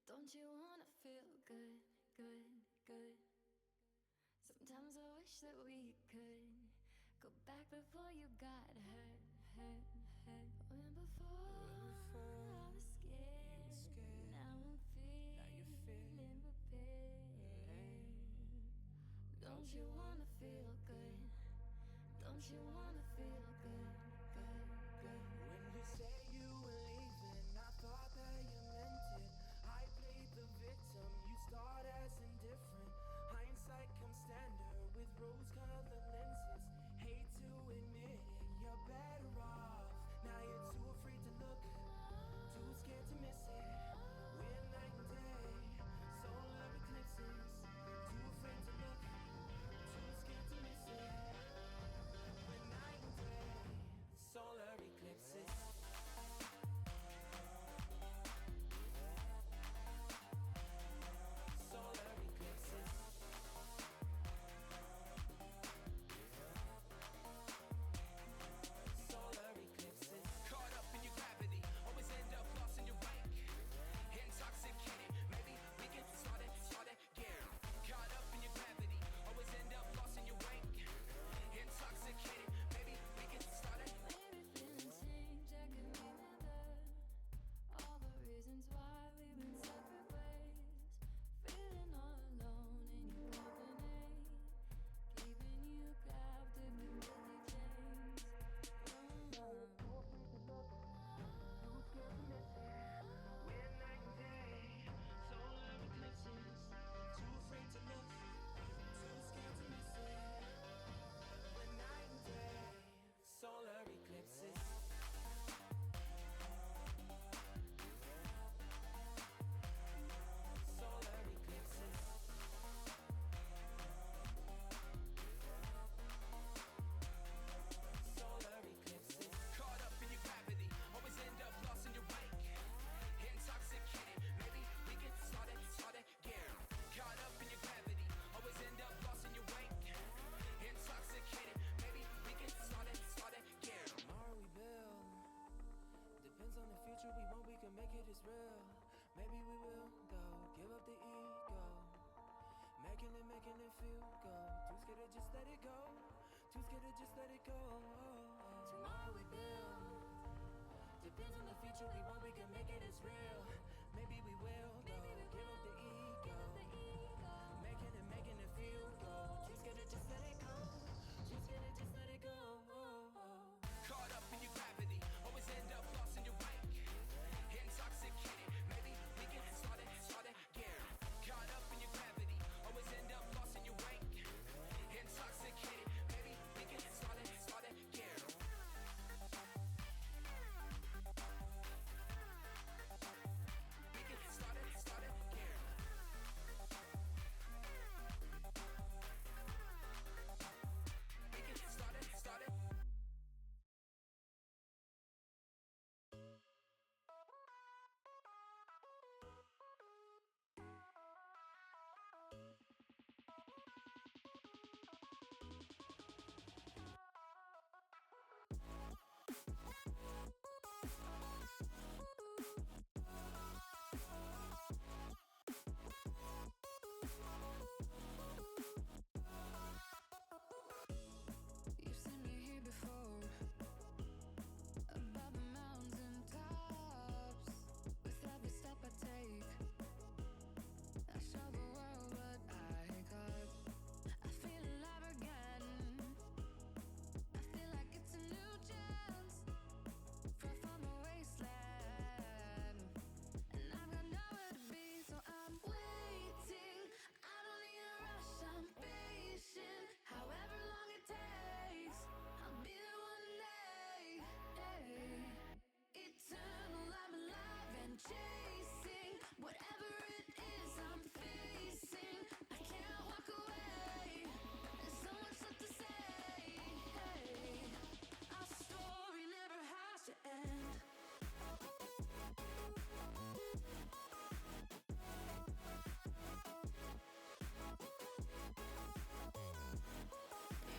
Don't you wanna feel good, good, good? Sometimes I wish that we could go back before you got hurt, hurt, hurt. When before I was scared, now I'm feeling prepared. Don't you wanna feel good? Don't you wanna feel good, good, good? When you say you were leaving, I thought that you meant it. I played the victim, you start as indifferent. Hindsight comes standard with rose-colored lenses. Hate to admit it, you're better off. Now you're too afraid to look, too scared to miss it. We're night and day, solar eclipses. Too afraid to look, too scared to miss it. We're night and day, solar eclipses. Solar eclipses. Solar eclipses. Caught up in your gravity, always end up lost in your wake. Intoxicated, maybe we can start again. Caught up in your gravity, always end up lost in your wake. Intoxicated, maybe we can start it. Maybe feeling change, I can remember all the reasons why we've been separate ways. Feeling all alone in your company, keeping you captive in Billy James. We're night and day, solar eclipses. Too afraid to look, too scared to miss it. We're night and day, solar eclipses. Solar eclipses. Solar eclipses. Caught up in your gravity, always end up lost in your wake. Intoxicated, maybe we can start again. Caught up in your gravity, always end up lost in your wake. Intoxicated, maybe we can start again. Tomorrow we build. Depends on the future we want, we can make it as real. Maybe we will go, give up the ego. Making it feel good. Too scared to just let it go. Too scared to just let it go. Tomorrow we build. Depends on the future we want, we can make it as real. Maybe we will go, give up the ego. Making it feel good. Too scared to just let it go. Too scared to just let it go. Caught up in your gravity, always end up lost in your wake. Intoxicated, maybe we can start again. Caught up in your gravity, always end up lost in your wake. Intoxicated, maybe we can start again. We can start again. We can start it. You've seen me here before, above the mountain tops. With every step I take, I show the world what I got. I feel alive again. I feel like it's a new chance, far from a wasteland. And I've got nowhere to be, so I'm waiting. I don't need a rush, I'm patient. However long it takes, I'll be there one day. Hey. Eternal, I'm alive and chasing whatever it is I'm facing. I can't walk away. There's so much left to say. Hey. Our story never has to end.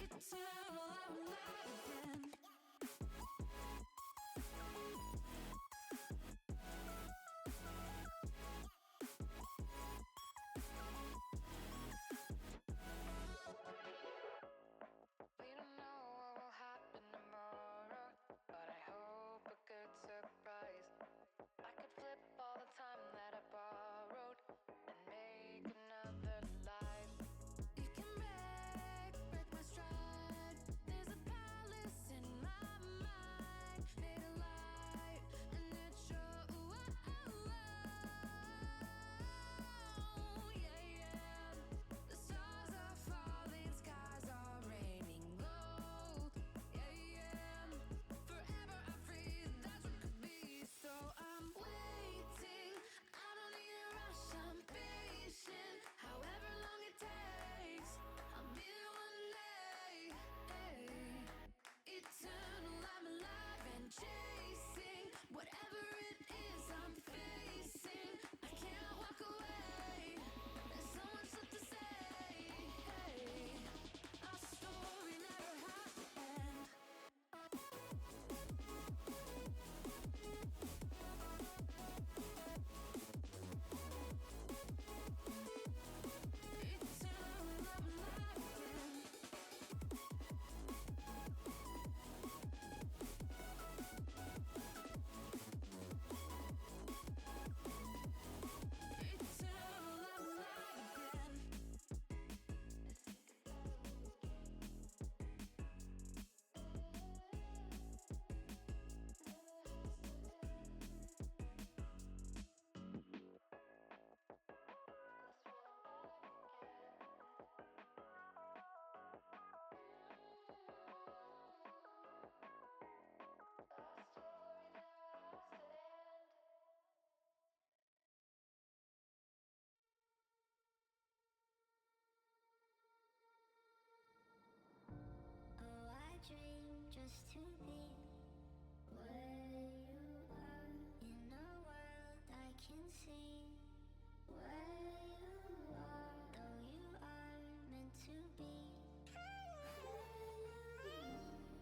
Eternal, I'm alive again. see where you are, though you are meant to be.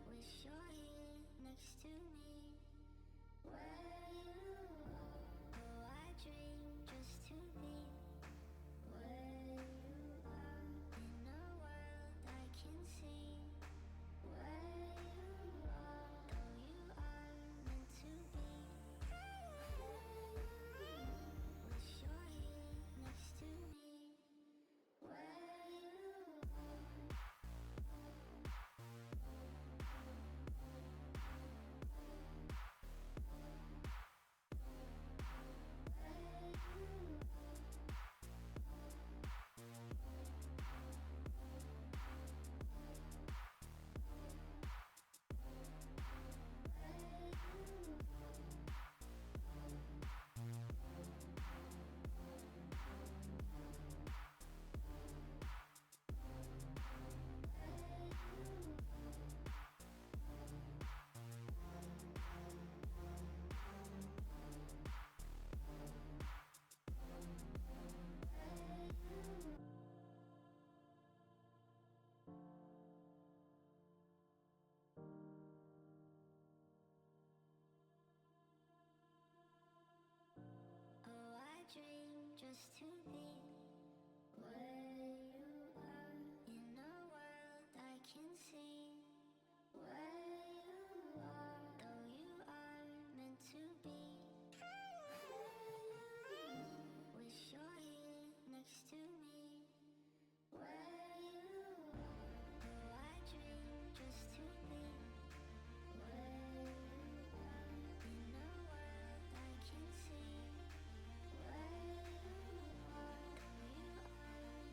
Wish you're here next to me. Where you are, oh, I dream just to be where you are, in a world I can see. Where you are, though you are meant to be. Wish you're here next to me. Where you are. Oh, I dream just to be where you are, in a world I can see. Where you are, though you are meant to be. Wish you're here next to me. Where you are, oh, I dream just to be where you are, in a world I can see. Where you are, though you are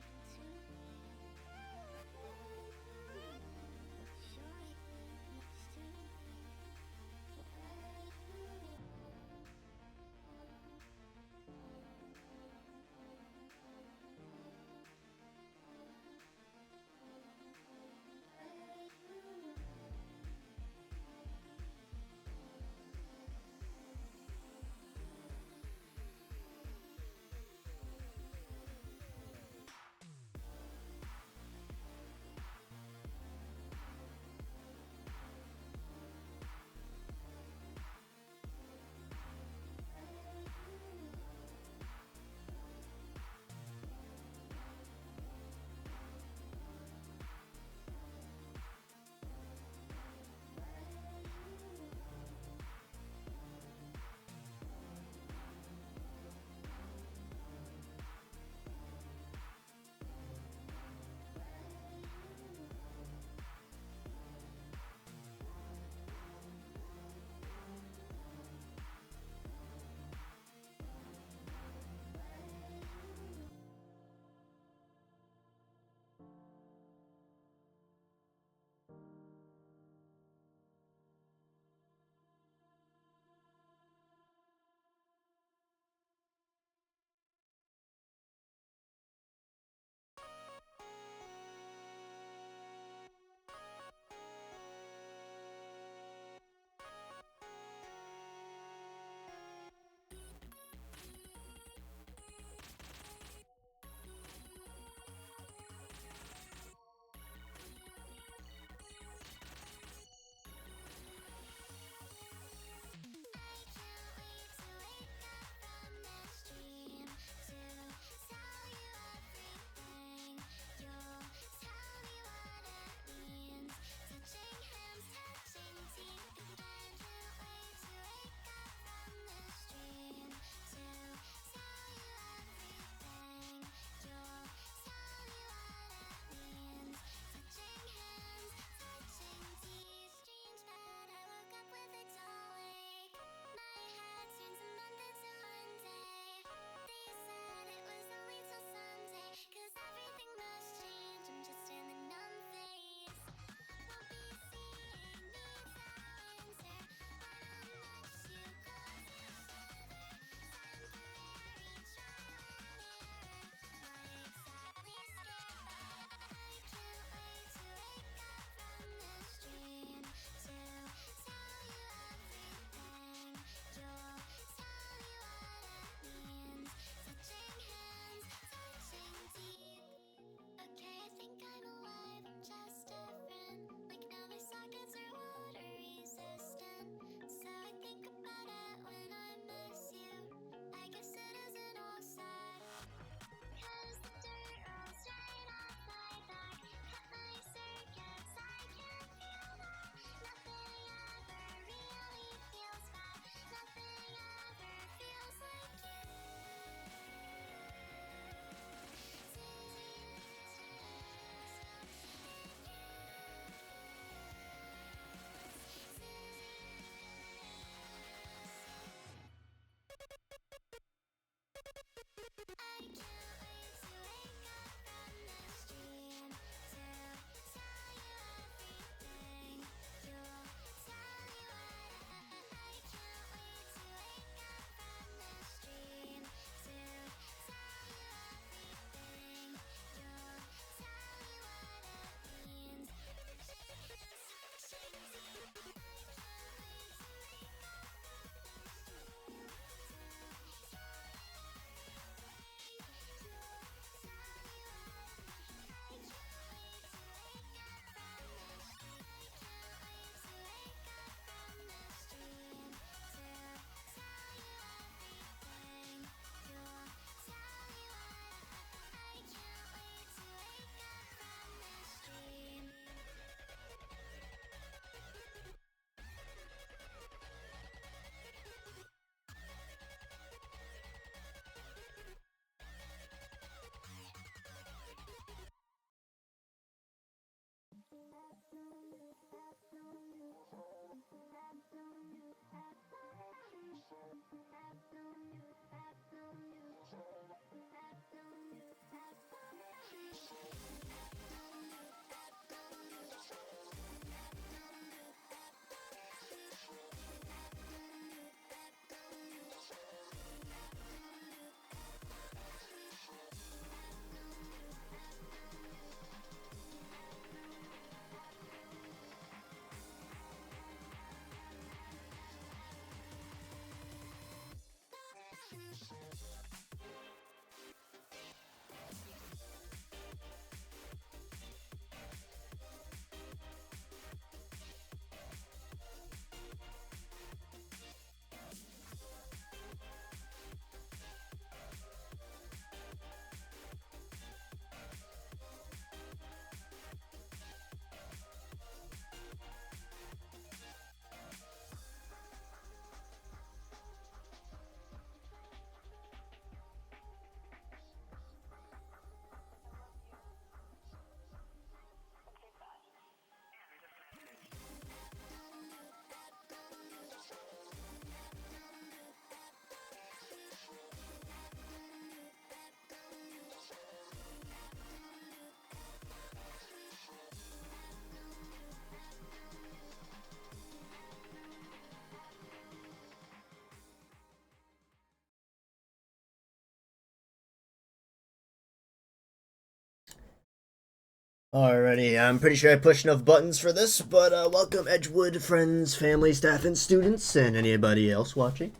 Alrighty, I'm pretty sure I pushed enough buttons for this, but welcome Edgewood friends, family, staff, and students, and anybody else watching.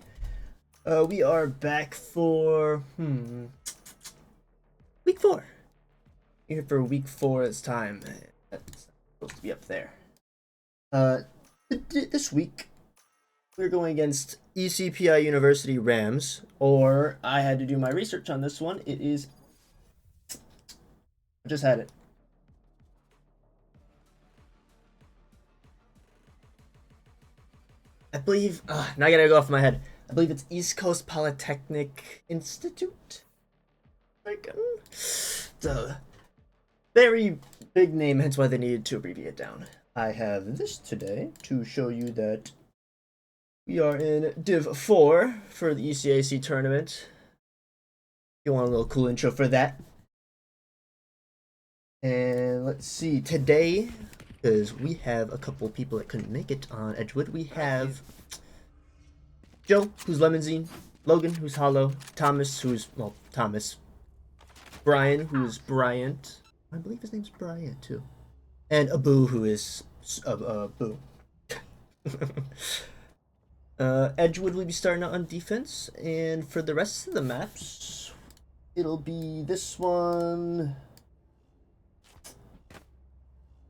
We are back for, week 4. Here for week 4 this time. That's supposed to be up there. This week, we're going against ECPI University Rams, or I had to do my research on this one. It is, I just had it. I believe, now I gotta go off my head. I believe it's East Coast Polytechnic Institute? It's a very big name, hence why they needed to abbreviate it down. I have this today to show you that we are in Div 4 for the ECAC tournament. You want a little cool intro for that. And let's see, today, because we have a couple of people that couldn't make it on Edgewood. We have Joe, who's Lemonzine, Logan, who's Hollow, Thomas, who's, well, Thomas, Brian, who's Bryant, I believe his name's Bryant, too, and Abu, who is, Boo. Edgewood will be starting out on defense, and for the rest of the maps, it'll be this one.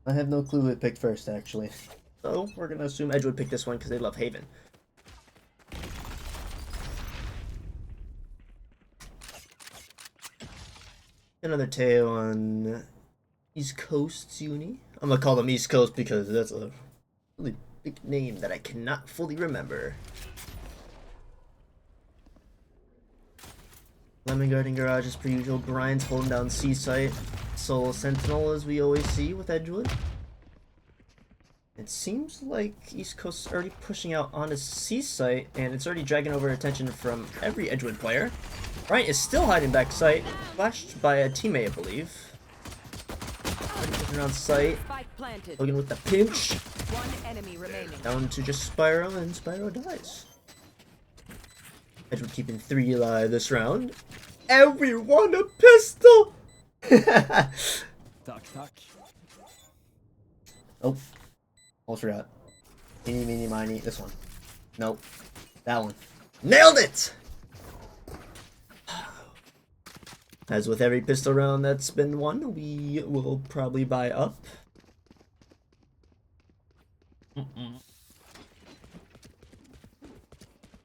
I have no clue who it picked first, actually. So, we're gonna assume Edgewood picked this one because they love Haven. Another tale on East Coast Uni. I'm gonna call them East Coast because that's a really big name that I cannot fully remember. Lemon Garden Garage as per usual. Brian's holding down C site. Solo Sentinel as we always see with Edgewood. It seems like East Coast is already pushing out on a C site, and it's already dragging over attention from every Edgewood player. Bryant is still hiding back site, flashed by a teammate, I believe. Around site. Logan with the pinch. One enemy remaining. Down to just Spyro, and Spyro dies. Edgewood keeping 3 alive this round. Everyone a pistol! Tack, tack. Oh. Almost forgot. Meeny, meeny, miny. This one. Nope. That one. Nailed it! As with every pistol round that's been won, we will probably buy up.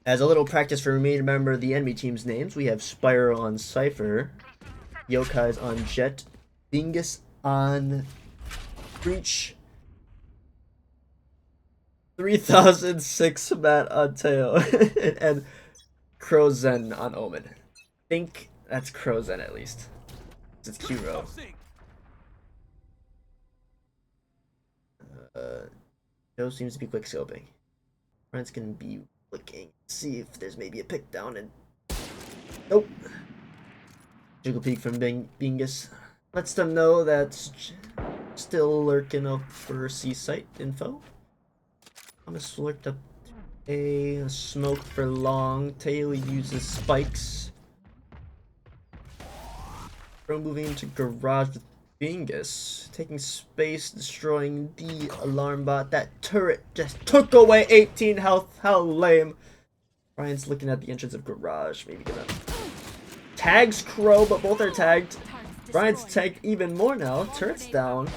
As a little practice for me to remember the enemy team's names, we have Spyro on Cypher, Yokai's on Jet, Dingus on Breach, 3006 Matt on Teo, and Crozen on Omen. I think that's Crozen at least. It's Q-Row. Joe seems to be quick scoping. Brent's gonna be looking, see if there's maybe a pick down, and nope. Jiggle peek from Bingus lets them know that's still lurking up for C site info. Thomas lurked up a smoke for long. Taylor uses spikes. Bro moving into garage with Bingus, taking space, destroying the alarm bot. That turret just took away 18 health. How lame. Ryan's looking at the entrance of garage. Maybe gonna tags Crow, but both are tagged. Ryan's tagged even more now. Turret's down.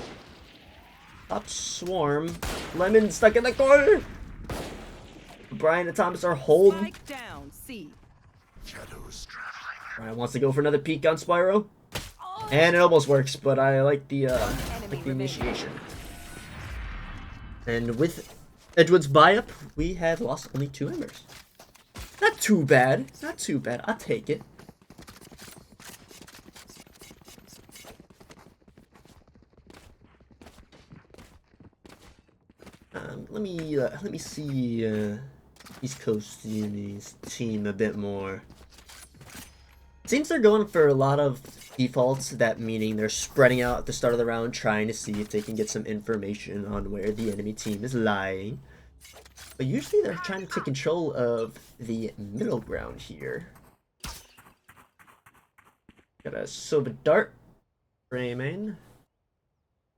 Top swarm. Lemon stuck in the corner. Brian and Thomas are holding. Spike down. C. Brian wants to go for another peek on Spyro. And it almost works, but I like the initiation. And with Edgewood's buy-up, we have lost only 2 members. Not too bad. Not too bad. I'll take it. Let me see East Coast Uni's team a bit more. Seems they're going for a lot of defaults, that meaning they're spreading out at the start of the round, trying to see if they can get some information on where the enemy team is lying. But usually they're trying to take control of the middle ground here. Got a Silver Dart framing.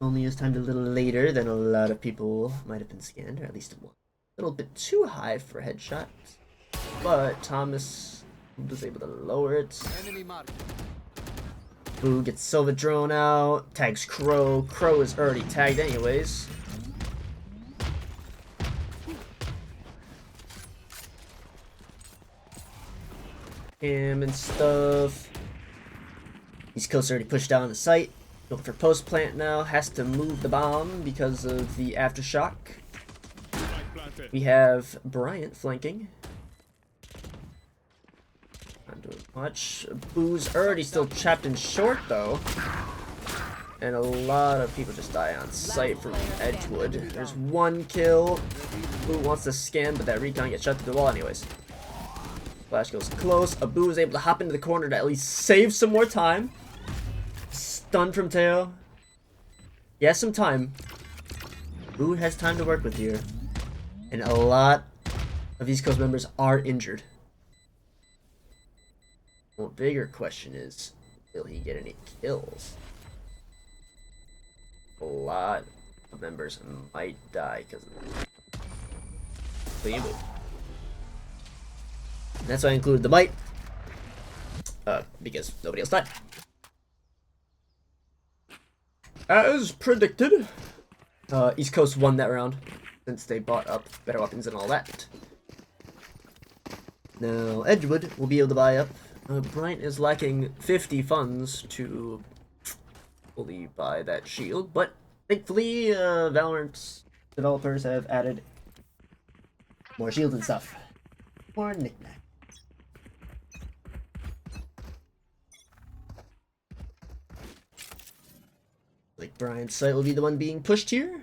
Only is timed a little later than a lot of people might have been scanned, or at least one. A little bit too high for headshots. But Thomas was able to lower it. Boo gets Silver Drone out, tags Crow. Crow is already tagged anyways. Him and stuff. East Coast already pushed down the site. Going for post plant now. Has to move the bomb because of the aftershock. We have Bryant flanking. Not doing much. Boo's already still trapped in short though. And a lot of people just die on sight from Edgewood. There's 1 kill. Boo wants to scan, but that recon gets shut through the wall anyways. Flash goes close. Abu is able to hop into the corner to at least save some more time. Stun from Teo. He has some time. Boo has time to work with here. And a lot of East Coast members are injured. Well, bigger question is, will he get any kills? A lot of members might die because of clean Boo. That's why I included the bite. Because nobody else died. As predicted, East Coast won that round since they bought up better weapons and all that. Now Edgewood will be able to buy up. Bryant is lacking 50 funds to fully buy that shield, but thankfully Valorant developers have added more shields and stuff. More knickknack. Like Bryant's site will be the one being pushed here.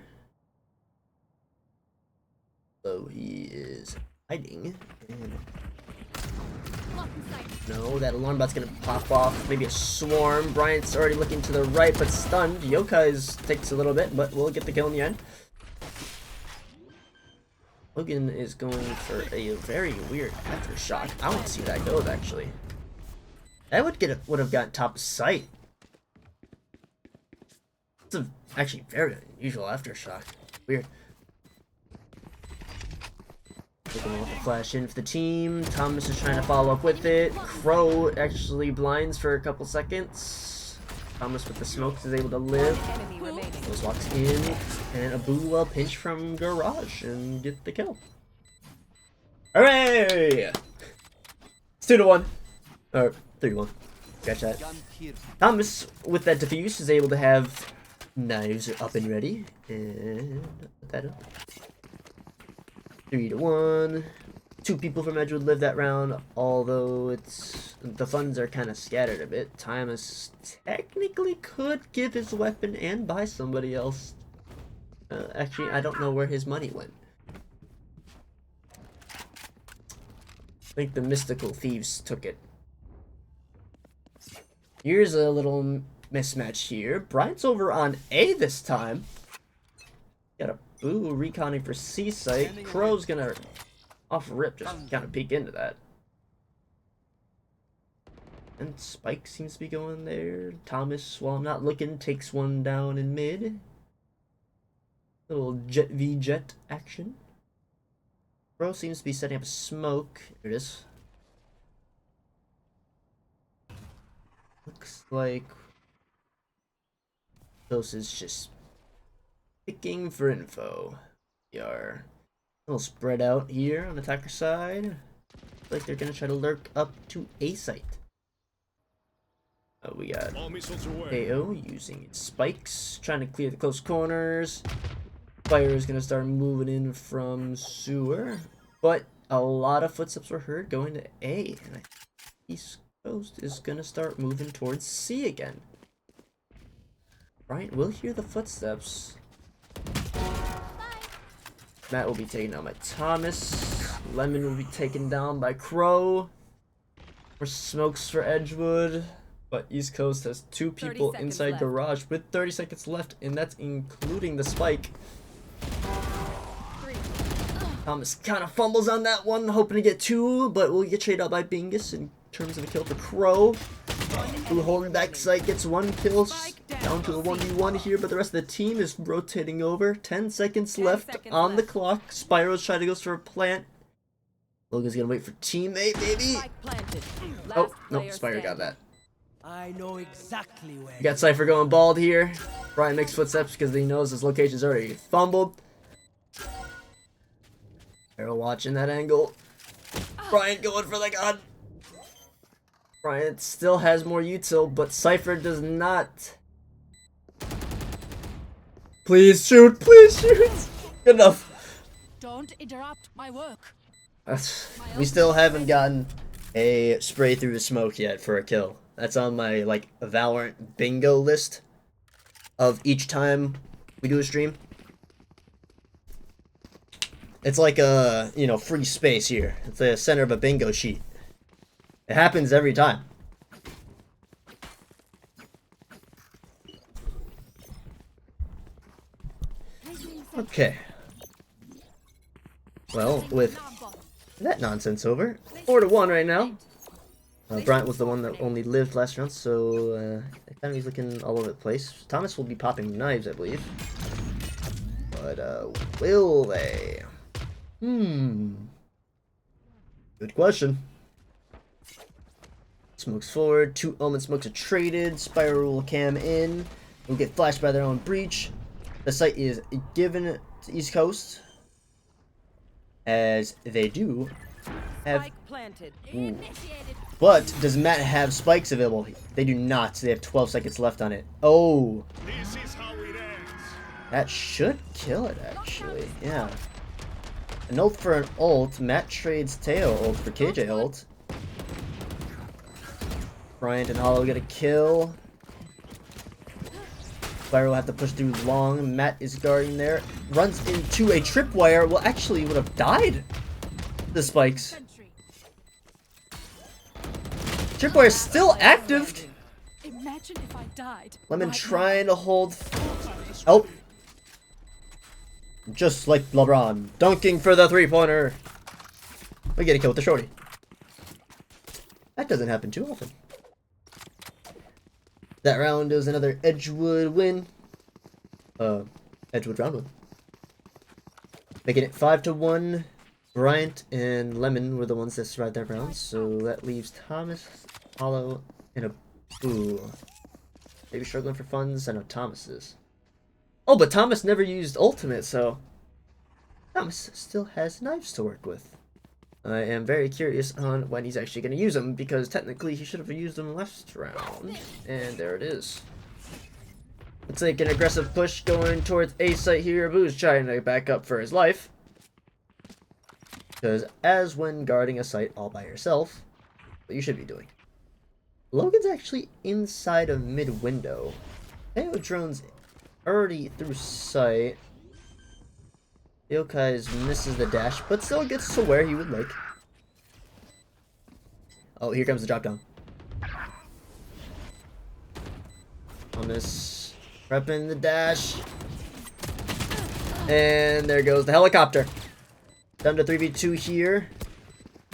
is hiding. And no, that alarm bot's gonna pop off. Maybe a swarm. Bryant's already looking to the right, but stunned. Yokai's takes a little bit, but we'll get the kill in the end. Logan is going for a very weird aftershock. I want to see that go, actually. That would have gotten top of sight. It's actually very unusual aftershock. Weird. Looking with the flash in for the team. Thomas is trying to follow up with it. Crow actually blinds for a couple seconds. Thomas with the smokes is able to live. Enemy remaining. Goes walks in, and Abu will pinch from garage and get the kill. Hooray! It's 2-1. Or 3-1. Catch that. Gun here. Thomas, with that defuse, is able to have knives up and ready. And put that up. 3-1. 2 people from Edgewood live that round, although the funds are kind of scattered a bit. Thomas technically could give his weapon and buy somebody else. Actually, I don't know where his money went. I think the mystical thieves took it. Here's a little mismatch here. Bryant's over on A this time. Got a boo reconning for C site. Crow's gonna off rip just kind of peek into that. And Spike seems to be going there. Thomas, while I'm not looking, takes one down in mid. Little jet v jet action. Crow seems to be setting up a smoke. Here it is. Looks like Dos is just picking for info. We are a little spread out here on the attacker side. Looks like they're gonna try to lurk up to A site. We got AO using its spikes, trying to clear the close corners. Fire is gonna start moving in from sewer, but a lot of footsteps were heard going to A, and I think East Coast is gonna start moving towards C again. Right, we'll hear the footsteps. Matt will be taken down by Thomas. Lemon will be taken down by Crow. More smokes for Edgewood. But East Coast has 2 people inside left. garage with 30 seconds left, and that's including the spike. Thomas kind of fumbles on that one, hoping to get 2, but will get traded out by Bingus in terms of a kill for Crow. Who holding back site gets 1 kill, down to a 1v1 here, but the rest of the team is rotating over. 10 seconds left on the clock. Spyro's trying to go for a plant. Logan's gonna wait for teammate, maybe. Oh, no, Spyro got that. I know exactly where. We got Cypher going bald here. Brian makes footsteps because he knows his location's already fumbled. Arrow watching that angle. Brian going for the gun. Brian still has more util, but Cypher does not. Please shoot, please shoot. Good enough. Don't interrupt my work. We still haven't gotten a spray through the smoke yet for a kill. That's on my like Valorant bingo list of each time we do a stream. It's like a, you know, free space here. It's the center of a bingo sheet. It happens every time. Okay. Well, with that nonsense over, 4-1 right now. Bryant was the one that only lived last round, so kind of he's looking all over the place. Thomas will be popping knives, I believe. But will they? Good question. Smokes forward. 2 Omen smokes are traded. Spiral cam in. Will get flashed by their own breach. The site is given to East Coast, as they do have. Ooh. But does Matt have spikes available? They do not. So they have 12 seconds left on it. Oh, that should kill it actually. Yeah. An ult for an ult. Matt trades Teo ult for KJ ult. Bryant and Hollow get a kill. Spyro will have to push through long. Matt is guarding there. Runs into a tripwire. Well, actually would have died The spikes. Tripwire is still active. Imagine if I died. Lemon right trying to hold. Oh. Just like LeBron, dunking for the 3-pointer. We get a kill with the shorty. That doesn't happen too often. That round is another Edgewood win. Edgewood round win. Making it 5-1. Bryant and Lemon were the ones that survived that round, so that leaves Thomas, Hollow, and a Boo. Maybe struggling for funds. I know Thomas is. Oh, but Thomas never used ultimate, so Thomas still has knives to work with. I am very curious on when he's actually going to use them, because technically he should have used them last round. And there it is. Let's take an aggressive push going towards A site here. Boo's trying to back up for his life. Because as when guarding a site all by yourself, what you should be doing. Logan's actually inside of mid window. Teo drone's already through sight. Yokai misses the dash, but still gets to where he would like. Oh, here comes the drop down. Thomas prepping the dash. And there goes the helicopter. Down to 3v2 here.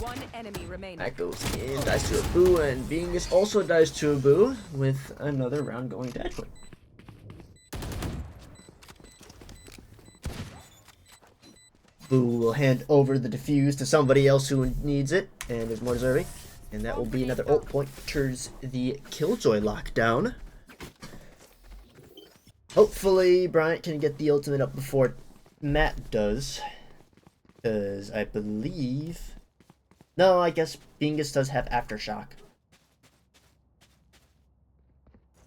One enemy remaining. That goes in, dies to a Boo, and Bingus also dies to a Boo with another round going to Edgewood. Boo will hand over the defuse to somebody else who needs it and is more deserving. And that will be another ult point towards the Killjoy lockdown. Hopefully Bryant can get the ultimate up before Matt does. Because I believe... No, I guess Bingus does have Aftershock.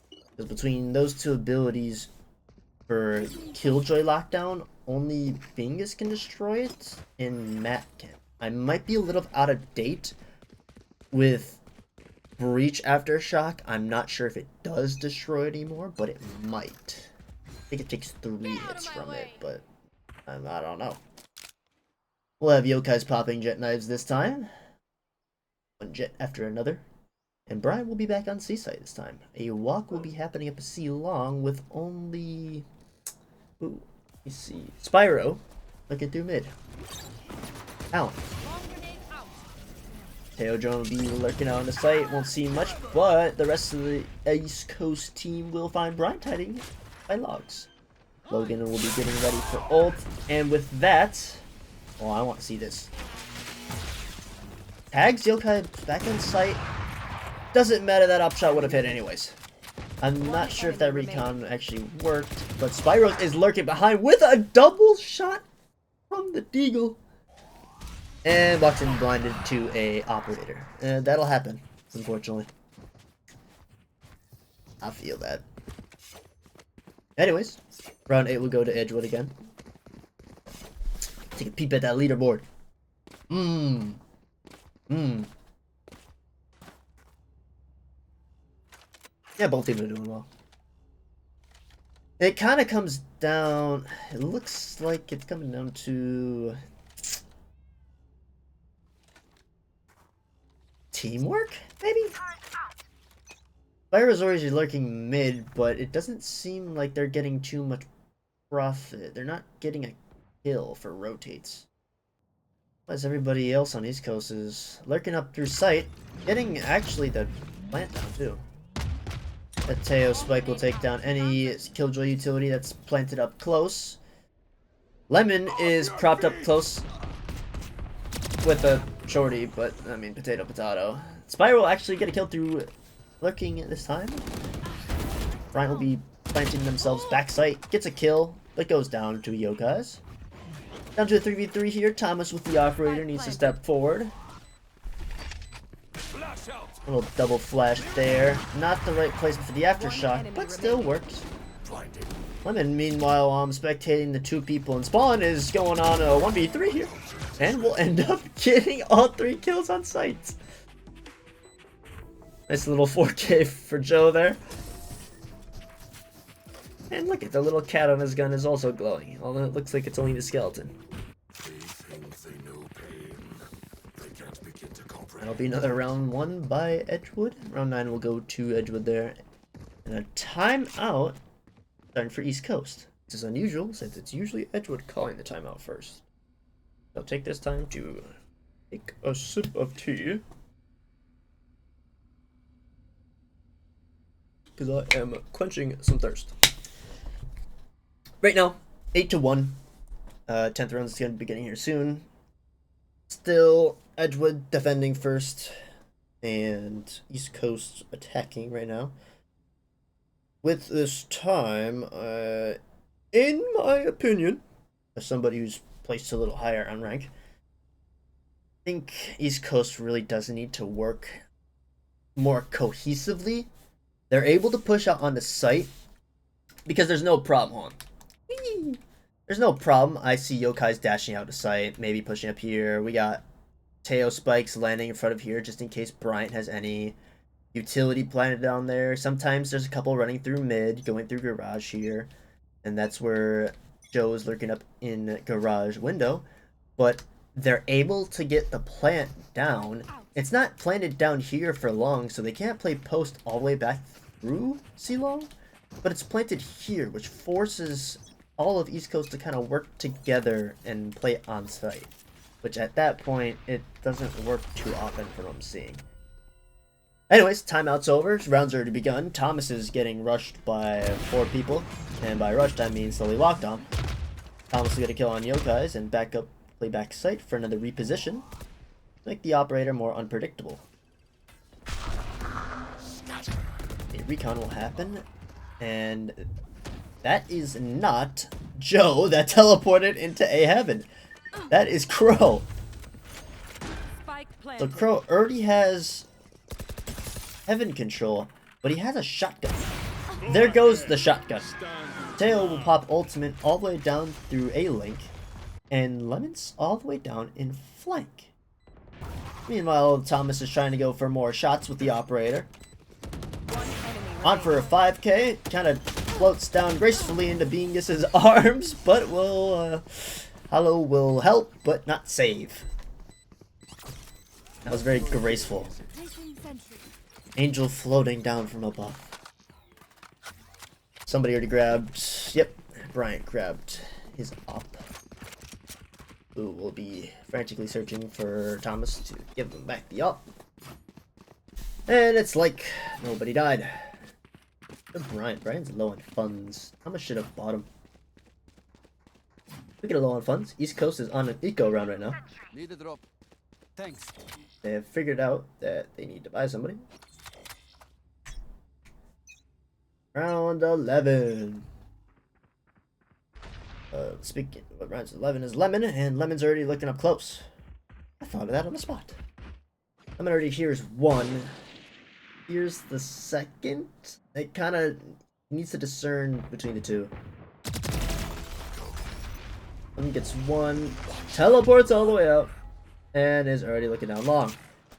Because between those two abilities for Killjoy lockdown, only Bingus can destroy it, and Matt can. I might be a little out of date with Breach Aftershock. I'm not sure if it does destroy it anymore, but it might. I think it takes 3 hits from it, but I don't know. We'll have Yokai's popping jet knives this time. One jet after another. And Brian will be back on Seaside this time. A walk will be happening up a sea long with only... Ooh, let me see. Spyro looking through mid. Alan. Teo drone will be lurking out on the site. Won't see much, but the rest of the East Coast team will find Brian hiding by logs. Logan will be getting ready for ult. And with that... Oh, I want to see this. Tags Yokai back in sight. Doesn't matter, that up shot would have hit anyways. I'm not sure if that recon actually worked, but Spyro is lurking behind with a double shot from the Deagle. And walks in blinded to a operator. And that'll happen, unfortunately. I feel that. Anyways, round 8 will go to Edgewood again. Take a peep at that leaderboard. Yeah, both teams are doing well. It kind of comes down... It looks like it's coming down to... teamwork, maybe? Spyro's already lurking mid, but it doesn't seem like they're getting too much profit. They're not getting a kill for rotates. As everybody else on East Coast is lurking up through sight, getting actually the plant down too. That Teo spike will take down any Killjoy utility that's planted up close. Lemon is propped up close with a shorty, but I mean potato. Spyro will actually get a kill through lurking this time. Brian will be planting themselves backside, gets a kill, but goes down to Yokais. Down to a 3v3 here. Thomas with the operator needs to step forward. A little double flash there. Not the right placement for the aftershock, but still works. Lemon, meanwhile, spectating the 2 people in spawn, is going on a 1v3 here. And will end up getting all 3 kills on sight. Nice little 4K for Joe there. And look at the little cat on his gun is also glowing, although it looks like it's only the skeleton. That'll be another round 1 by Edgewood. Round 9 will go to Edgewood there. And a timeout starting for East Coast. This is unusual since it's usually Edgewood calling the timeout first. I'll take this time to take a sip of tea. Because I am quenching some thirst. Right now, 8-1. 10th round is going to be beginning here soon. Still Edgewood defending first. And East Coast attacking right now. With this time, in my opinion, as somebody who's placed a little higher on rank, I think East Coast really does need to work more cohesively. They're able to push out on the site because there's no problem. There's no problem. I see Yokai's dashing out to site, maybe pushing up here. We got Teo spikes landing in front of here just in case Bryant has any utility planted down there. Sometimes there's a couple running through mid, going through garage here. And that's where Joe is lurking up in garage window. But they're able to get the plant down. It's not planted down here for long, so they can't play post all the way back through C-Long. But it's planted here, which forces all of East Coast to kind of work together and play on site. Which at that point, it doesn't work too often from what I'm seeing. Anyways, timeout's over. Round's already begun. Thomas is getting rushed by 4 people. And by rushed, I mean slowly walked on. Thomas will get a kill on Yokai's and back up, play back site for another reposition. Make the operator more unpredictable. A recon will happen. And that is not Joe that teleported into A heaven. That is Crow. So Crow already has heaven control, but he has a shotgun. There goes the shotgun. Teo will pop ultimate all the way down through A link, and Lemon's all the way down in flank. Meanwhile, Thomas is trying to go for more shots with the operator. On for a 5k, kind of floats down gracefully into Bingus's arms, but will Hollow will help, but not save. That was very graceful. Angel floating down from above. Somebody already grabbed. Yep, Bryant grabbed his op. Who will be frantically searching for Thomas to give him back the op. And it's like nobody died. Bryant. Bryant's low on funds. Thomas should have bought him. Speaking of low on funds, East Coast is on an eco round right now. Need a drop. Thanks. They have figured out that they need to buy somebody. Round 11. Speaking of what round 11 is Lemon, and Lemon's already looking up close. I thought of that on the spot. Lemon already hears 1. Here's the second. It kind of needs to discern between the 2. Lemon gets 1, teleports all the way out, and is already looking down long.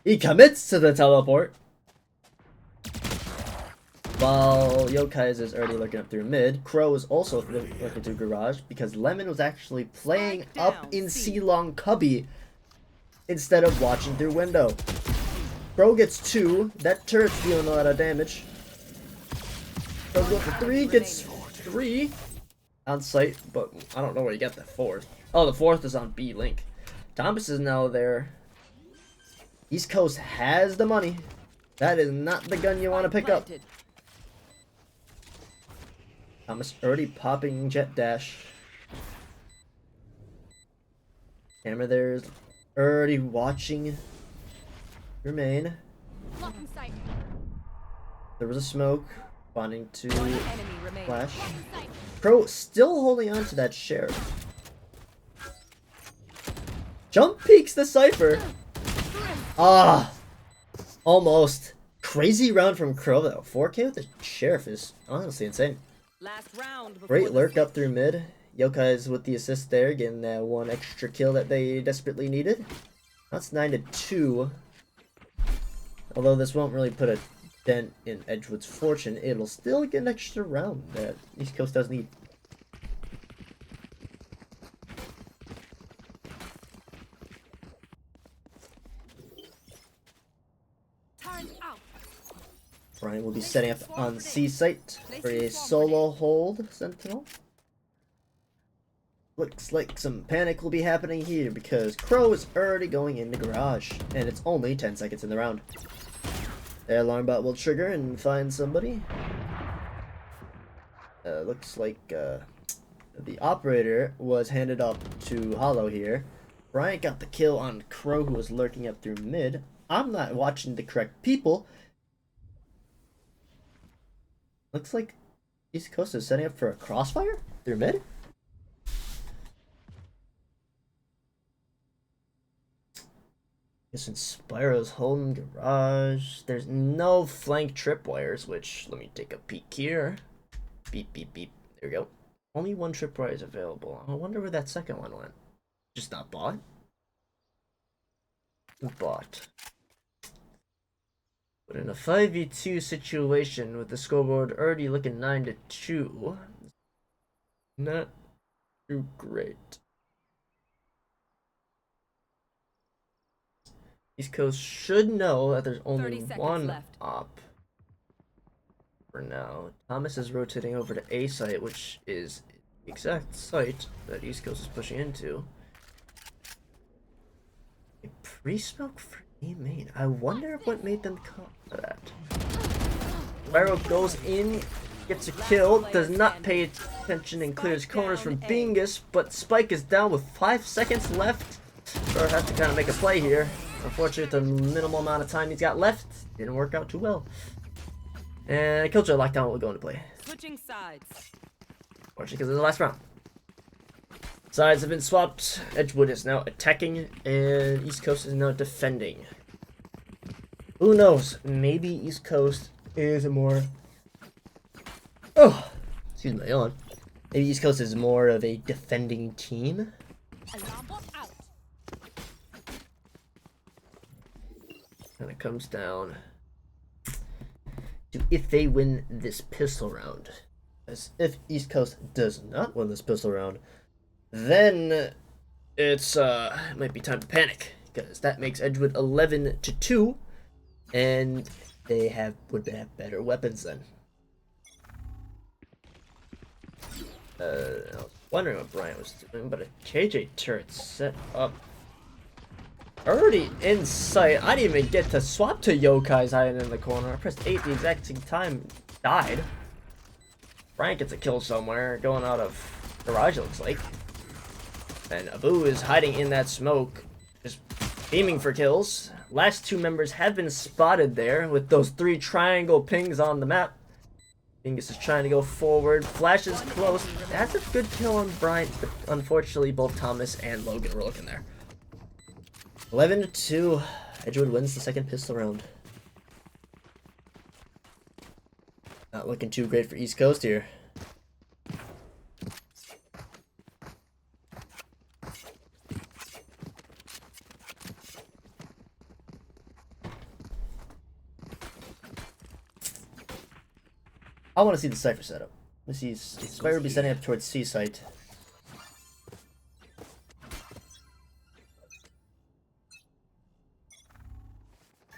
He commits to the teleport. While Yokai's is already looking up through mid, Crow is also looking through garage because Lemon was actually playing up in C-Long cubby instead of watching through window. Crow gets 2. That turret's dealing a lot of damage. Crow goes for 3, gets 3 on site, but I don't know where you got the 4th. Oh, the 4th is on B link. Thomas is now there. East Coast has the money. That is not the gun you want to pick up. Thomas already popping jet dash. Camera there's already watching your main. There was a smoke responding to flash. Pro still holding on to that sheriff. Jump peeks the Cypher. Ah, almost. Crazy round from Crow though. 4k with the sheriff is honestly insane. Last round. Great lurk up through mid. Yokai's with the assist there, getting that 1 extra kill that they desperately needed. That's 9-2. Although this won't really put a dent in Edgewood's fortune, it'll still get an extra round that East Coast does need. Brian will be setting up on C site for a solo hold sentinel. Looks like some panic will be happening here because Crow is already going in the garage, and it's only 10 seconds in the round. The alarm bot will trigger and find somebody. Looks like the operator was handed up to Hollow here. Bryant got the kill on Crow, who was lurking up through mid. I'm not watching the correct people. Looks like East Coast is setting up for a crossfire through mid. Guess Inspiro's holding garage. There's no flank tripwires, which, let me take a peek here. Beep, beep, beep. There we go. Only one tripwire is available. I wonder where that second one went. Just not bought? Bought. But in a 5v2 situation with the scoreboard already looking 9-2, not too great. East Coast should know that there's only one left. op for now. Thomas is rotating over to A site, which is the exact site that East Coast is pushing into. A pre-smoke for A main. I wonder what made them call for that. Lyro goes in, gets a kill, does not pay attention and clears corners from Bingus, but Spike is down with 5 seconds left. So I have to kind of make a play here. Unfortunately, with the minimal amount of time he's got left, didn't work out too well. And Killjoy Lockdown will go into play. Switching sides. Unfortunately, because it's the last round. Sides have been swapped. Edgewood is now attacking, and East Coast is now defending. Who knows? Maybe East Coast is more... Oh! Excuse my yawn. Maybe East Coast is more of a defending team. Alarm bot out. And it comes down to if they win this pistol round. As if East Coast does not win this pistol round, then it's it might be time to panic, because that makes Edgewood 11-2, and they would have better weapons then. I was wondering what Bryant was doing, but a KJ turret set up already in sight. I didn't even get to swap to Yokai's hiding in the corner. I pressed 8 the exact same time, died. Bryant gets a kill somewhere, going out of garage, it looks like. And Abu is hiding in that smoke, just aiming for kills. Last 2 members have been spotted there with those 3 triangle pings on the map. Bingus is trying to go forward. Flash is close. That's a good kill on Bryant, but unfortunately both Thomas and Logan were looking there. 11-2. Edgewood wins the second pistol round. Not looking too great for East Coast here. I want to see the Cypher setup. Let's see. Spire will be setting up towards C site.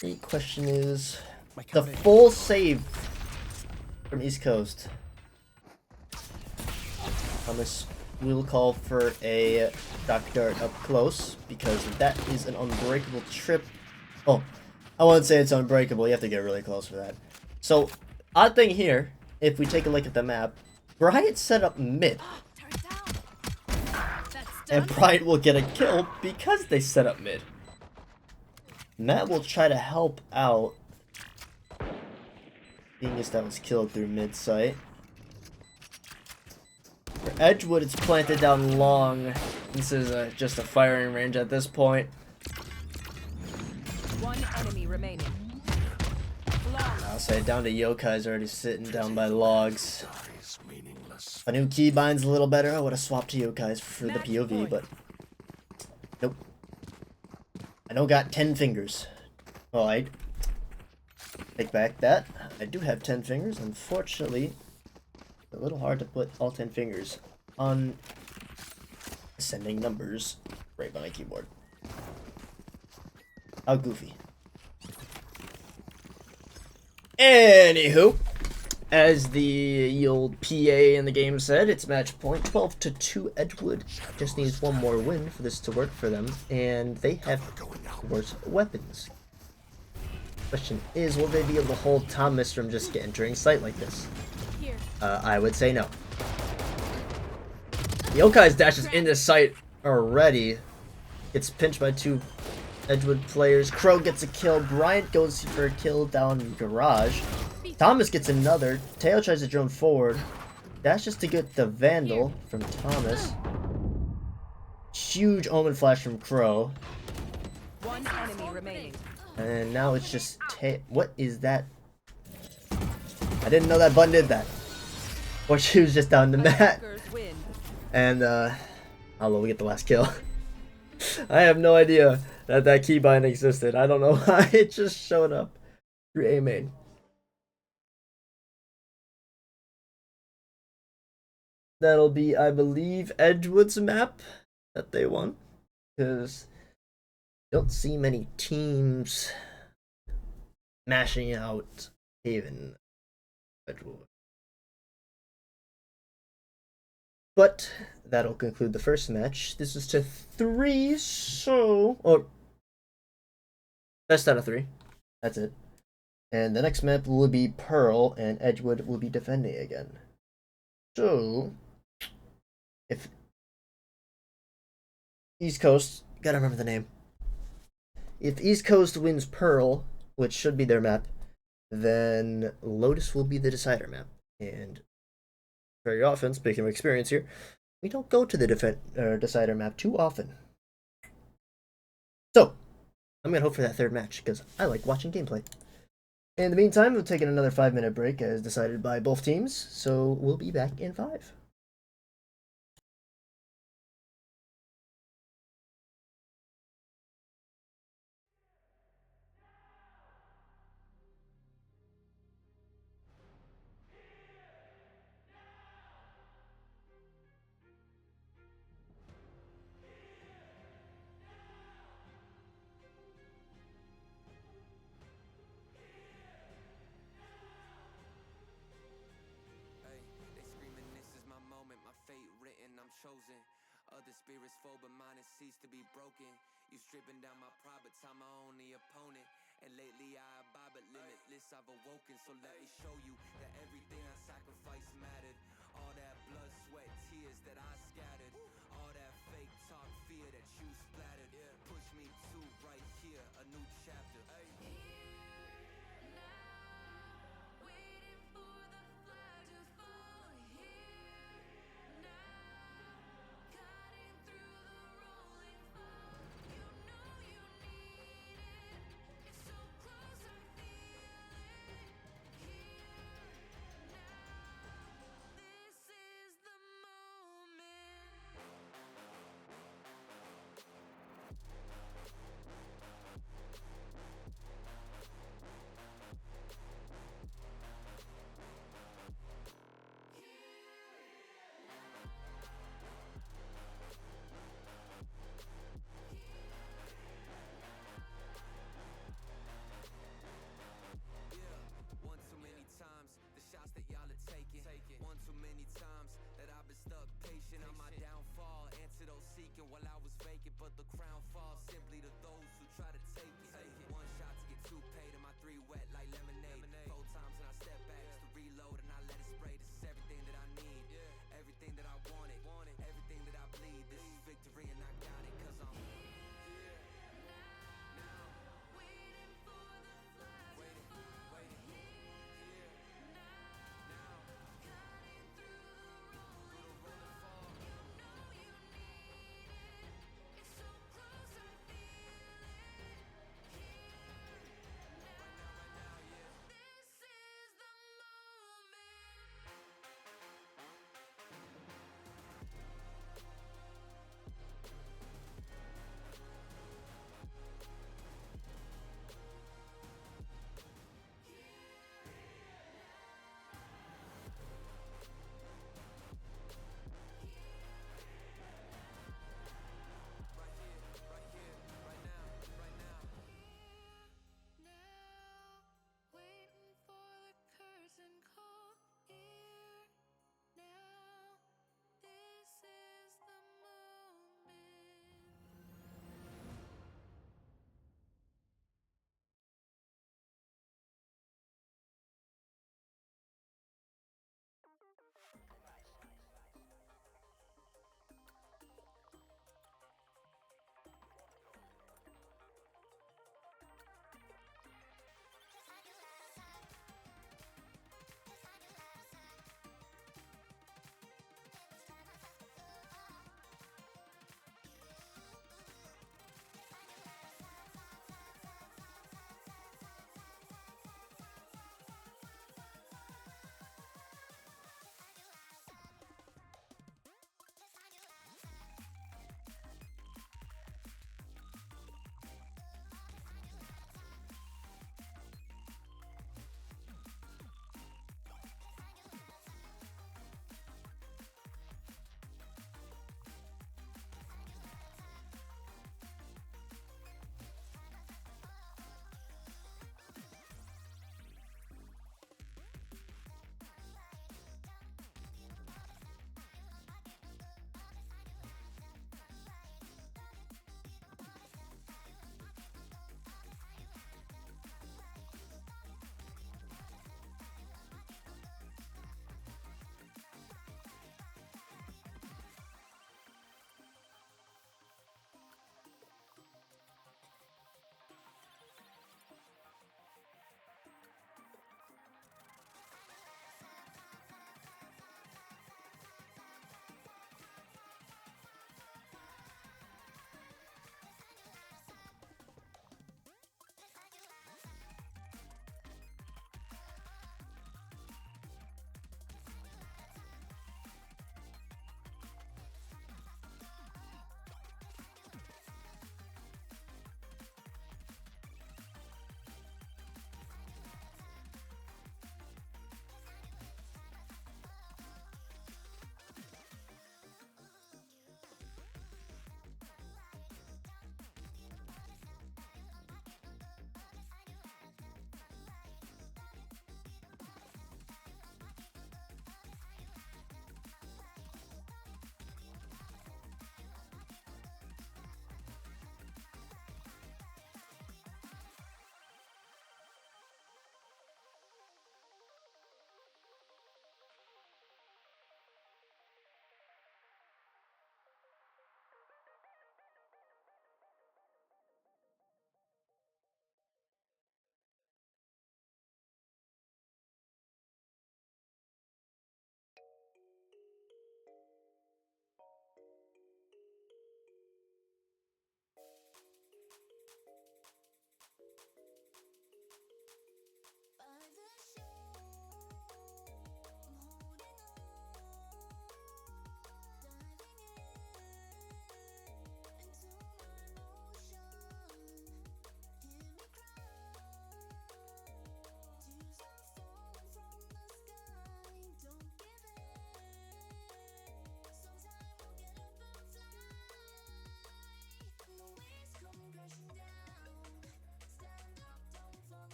The question is the full save from East Coast. Thomas will call for a shock dart up close because that is an unbreakable trip. Oh, I wouldn't say it's unbreakable. You have to get really close for that. So, odd thing here, if we take a look at the map, Bryant set up mid. And Bryant will get a kill because they set up mid. Matt will try to help out. Genius that was killed through mid site. For Edgewood, it's planted down long. This is just a firing range at this point. One enemy remaining. I'll say down to Yokai's already sitting down by logs. If I knew keybinds a little better, I would have swapped to Yokai's for the POV, but nope. I don't got 10 fingers. Oh, I take back that. I do have 10 fingers. Unfortunately, it's a little hard to put all 10 fingers on ascending numbers right by my keyboard. How goofy. Anywho, as the old PA in the game said, it's match point 12-2. Edgewood just needs one more win for this to work for them, and they have worse weapons. Question is, will they be able to hold Thomas from just entering sight like this? I would say no. Yokai's dash is into sight already. Gets pinched by two Edgewood players. Crow gets a kill. Bryant goes for a kill down garage. Thomas gets another. Teo tries to drone forward. Dash just to get the Vandal from Thomas. Huge Omen flash from Crow. One enemy remaining. And now it's just what is that? I didn't know that button did that. Or she was just down the mat. Attackers win. And Hello, we get the last kill. I have no idea that keybind existed. I don't know why it just showed up through A main. That'll be, I believe, Edgewood's map that they won. Because don't see many teams mashing out Haven Edgewood. But that'll conclude the first match. This is to 3, or best out of 3. That's it. And the next map will be Pearl, and Edgewood will be defending again. So, if East Coast, gotta remember the name. If East Coast wins Pearl, which should be their map, then Lotus will be the decider map. And very often, speaking of experience here, we don't go to the decider map too often. So, I'm going to hope for that third match, because I like watching gameplay. In the meantime, we'll take another 5-minute break, as decided by both teams, so we'll be back in 5. Chosen. Other spirits fall, but mine has ceased to be broken. You stripping down my pride, but time my only opponent. And lately I abide, but limitless I've awoken. So let me show you that everything I sacrificed mattered. All that blood, sweat, tears that I scattered. All that fake talk, fear that you splattered. Push me to right here, a new chapter. While I was vacant, but the crown falls simply to those who try to take it. One shot to get 2 paid, and my 3 wet like lemonade. 4 times and I step back just to reload, and I let it spray. This is everything that I need, everything that I wanted, everything that I bleed. This is victory, and I got it, 'cause I'm here now, waiting for the flag, waiting here now, cutting through the rolling fog. You know you need. It's so close, I feel it.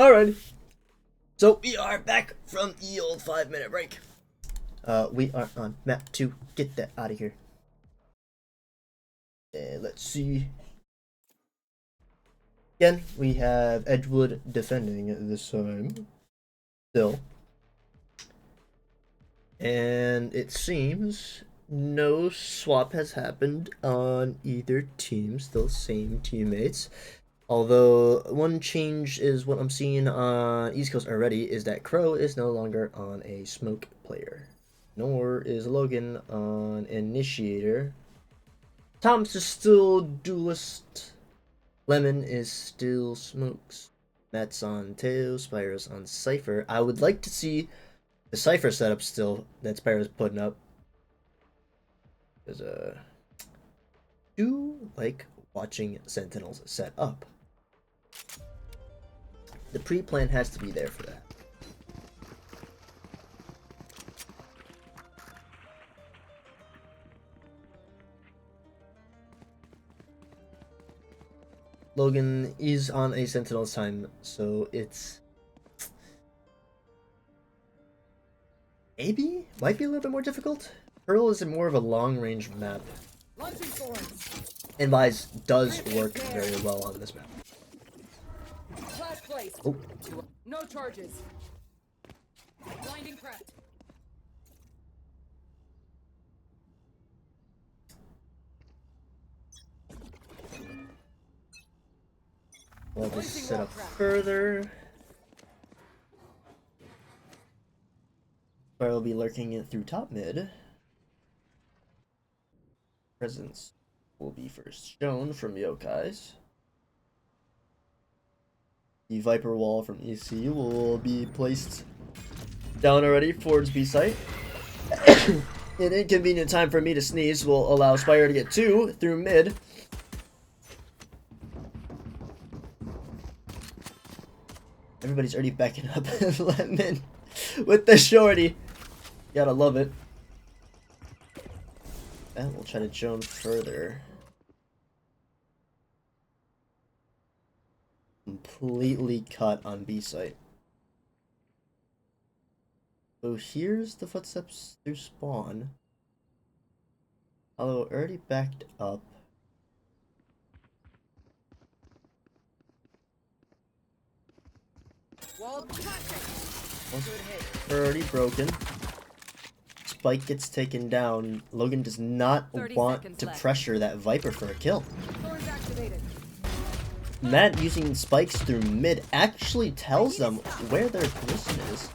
Alrighty. So we are back from the old 5-minute break. We are on map 2. Get that out of here. And let's see. Again, we have Edgewood defending this time. Still. And it seems no swap has happened on either team. Still same teammates. Although one change is what I'm seeing on East Coast already is that Crow is no longer on a smoke player. Nor is Logan on initiator. Thomas is still duelist. Lemon is still smokes. Matt's on tail. Spire's on Cypher. I would like to see the Cypher setup still that Spire's putting up. Because do like watching Sentinels set up. The pre-plan has to be there for that. Logan is on a Sentinel's time, so it's might be a little bit more difficult. Pearl is more of a long-range map, and Vise does work very well on this map. Oh. No charges. Blinding crack. We'll just set up further. Fire will be lurking in through top mid. Presence will be first shown from Yokai's. The Viper wall from EC will be placed down already towards B site. An inconvenient time for me to sneeze will allow Spire to get 2 through mid. Everybody's already backing up Lemon with the shorty. Gotta love it. And we'll try to Joan further. Completely cut on B site. So here's the footsteps through spawn. Although already backed up. Already broken. Spike gets taken down. Logan does not want to pressure that Viper for a kill. Matt using spikes through mid actually tells them where their position is.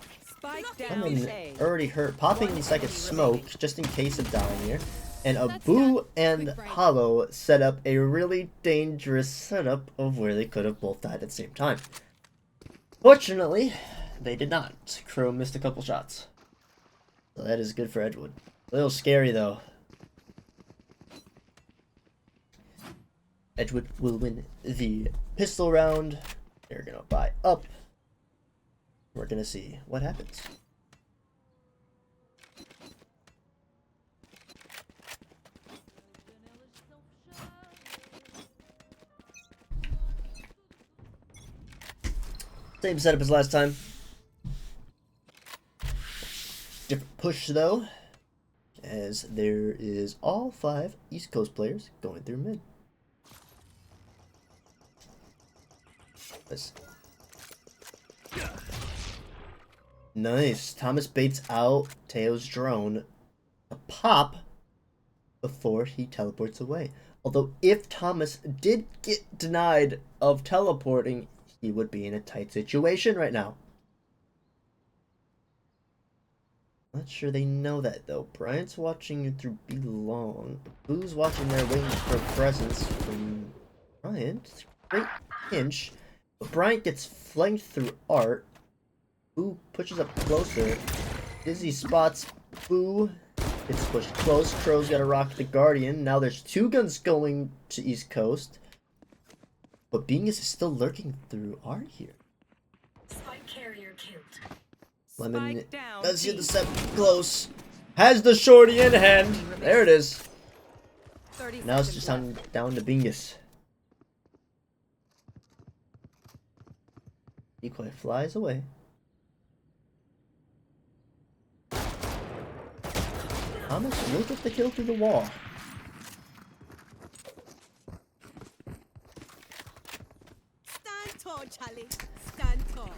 Lemon already hurt, popping the second smoke just in case of dying here. And Abu and Hollow set up a really dangerous setup of where they could have both died at the same time. Fortunately, they did not. Crow missed a couple shots. So that is good for Edgewood. A little scary though. Edgewood will win the pistol round. They're gonna buy up. We're gonna see what happens. Same setup as last time. Different push though, as there is all 5 East Coast players going through mid. Nice. Thomas baits out Teo's drone a pop before he teleports away. Although if Thomas did get denied of teleporting, he would be in a tight situation right now. Not sure they know that though. Bryant's watching you through B long. Boo's watching there waiting for a presence from Bryant. Great pinch. But Bryant gets flanked through Art. Boo pushes up closer. Dizzy spots Boo. Gets pushed close. Crow's gotta rock the Guardian. Now there's 2 guns going to East Coast. But Bingus is still lurking through Art here. Spike carrier killed. Lemon does hit the step close. Has the shorty in hand. There it is. Now it's just down to Bingus. Decoy flies away. Thomas will get the kill through the wall. Stand tall, Charlie. Stand tall.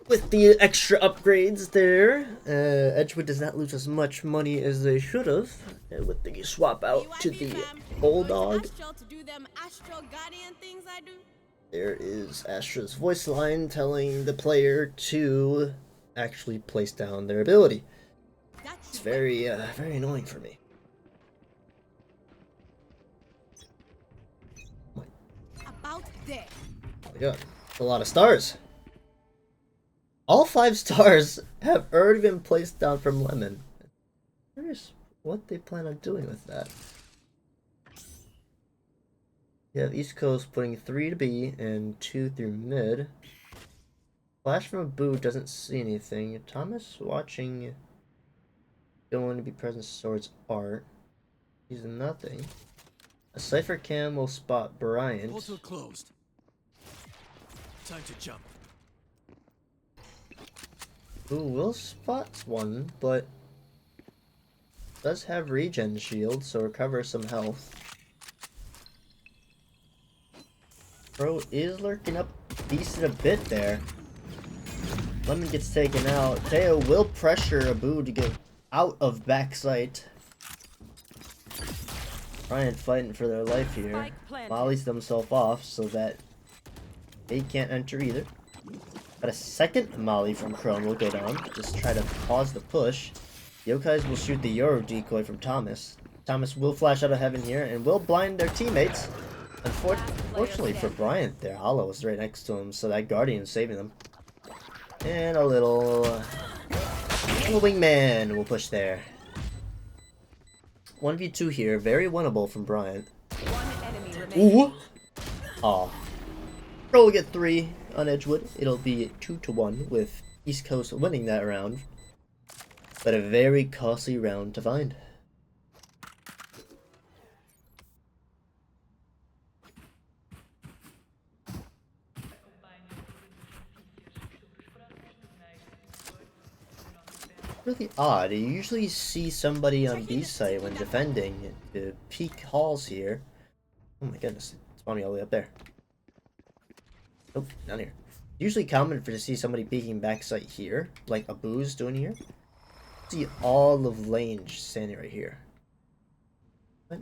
With the extra upgrades there, Edgewood does not lose as much money as they should have. With the swap out to the Bulldog, Astral to do them Astral Guardian things I do. there is Astra's voice line telling the player to actually place down their ability. It's very annoying for me. About there. Oh my god, a lot of stars. All 5 stars have already been placed down from Lemon. I'm curious what they plan on doing with that. You have East Coast putting 3 to B and 2 through mid. Flash from Abu doesn't see anything. Thomas watching going to be present towards Art. He's nothing. A Cypher Cam will spot Bryant. Portal closed. Time to jump. Who will spot one, but does have regen shield, so recover some health. Bro is lurking up decent a bit there. Lemon gets taken out. Teo will pressure Abu to get out of backside. Bryant fighting for their life here. Mollies themselves off so that they can't enter either. But a second Molly from Chrome will go down. Just try to pause the push. Yokais will shoot the Euro decoy from Thomas. Thomas will flash out of heaven here and will blind their teammates. Unfortunately for Bryant, their Hollow is right next to him, so that Guardian is saving them. And a little wingman will push there. 1v2 here, very winnable from Bryant. Ooh! Aw. Pro will get 3 on Edgewood. It'll be 2-1 with East Coast winning that round. But a very costly round to find. Really odd. You usually see somebody on B site when defending the peak halls here. Oh my goodness, it's spawning all the way up there. Nope, down here. Usually common to see somebody peeking backside here, like Abu's doing here. See all of Lange standing right here. But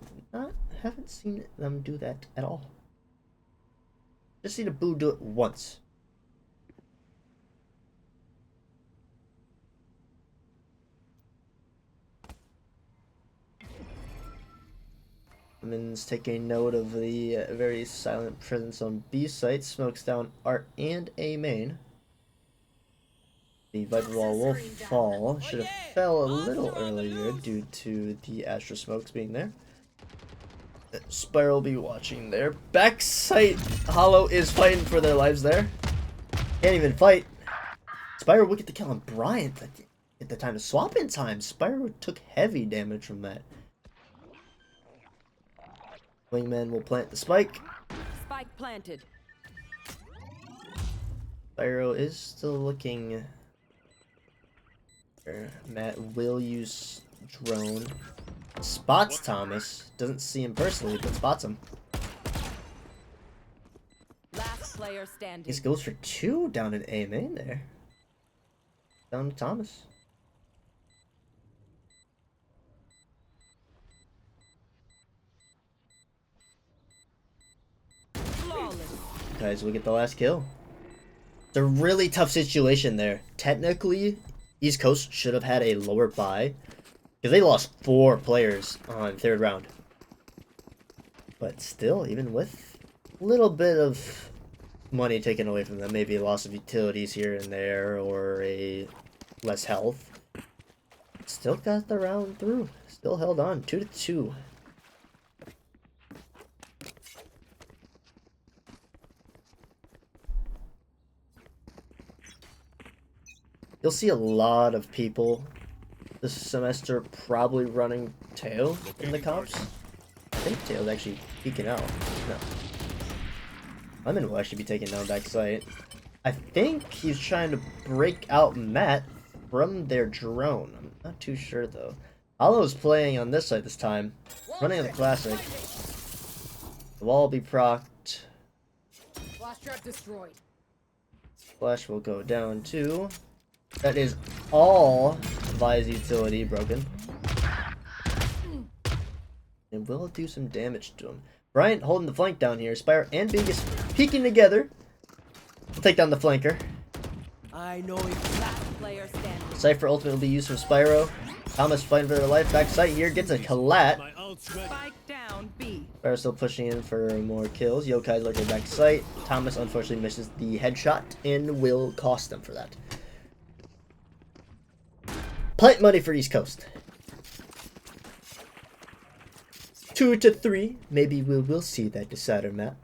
haven't seen them do that at all. Just seen Abu do it once. Lemon's taking note of the very silent presence on B site. Smokes down Art and A main. The Viper Wall will fall. Should have fell a little earlier due to the Astra smokes being there. Spiral will be watching there. Backside Hollow is fighting for their lives there. Can't even fight. Spiral will get the kill on Bryant at the time to swap in time. Spiral took heavy damage from that. Wingman will plant the spike. Spike planted. Spyro is still looking. Matt will use drone. Spots Thomas. Doesn't see him personally, but spots him. Last player standing. He goes for 2 down in A main there. Down to Thomas. Guys, we get the last kill. It's a really tough situation there. Technically, East Coast should have had a lower buy because they lost 4 players on 3rd round. But still, even with a little bit of money taken away from them, maybe a loss of utilities here and there or a less health, still got the round through. Still held on 2-2. You'll see a lot of people this semester probably running Teo in the comps. I think Teo's actually peeking out. No. Lemon will actually be taking down backside. I think he's trying to break out Matt from their drone. I'm not too sure though. Hollow's playing on this side this time. Running on the classic. The wall will be procced. Flash trap destroyed. Flash will go down too. That is all Vi's utility broken. And will do some damage to him. Bryant holding the flank down here. Spire and Bingus peeking together. We'll take down the flanker. I know it. Last player standing. Cypher ultimate will be used from Spyro. Thomas fighting for their life. Back sight here gets a collat. My ult's ready. Spike down B. Spyro still pushing in for more kills. Yokai's looking back sight. Thomas unfortunately misses the headshot and will cost them for that. Plant money for East Coast. 2 to 3. Maybe we will see that decider map.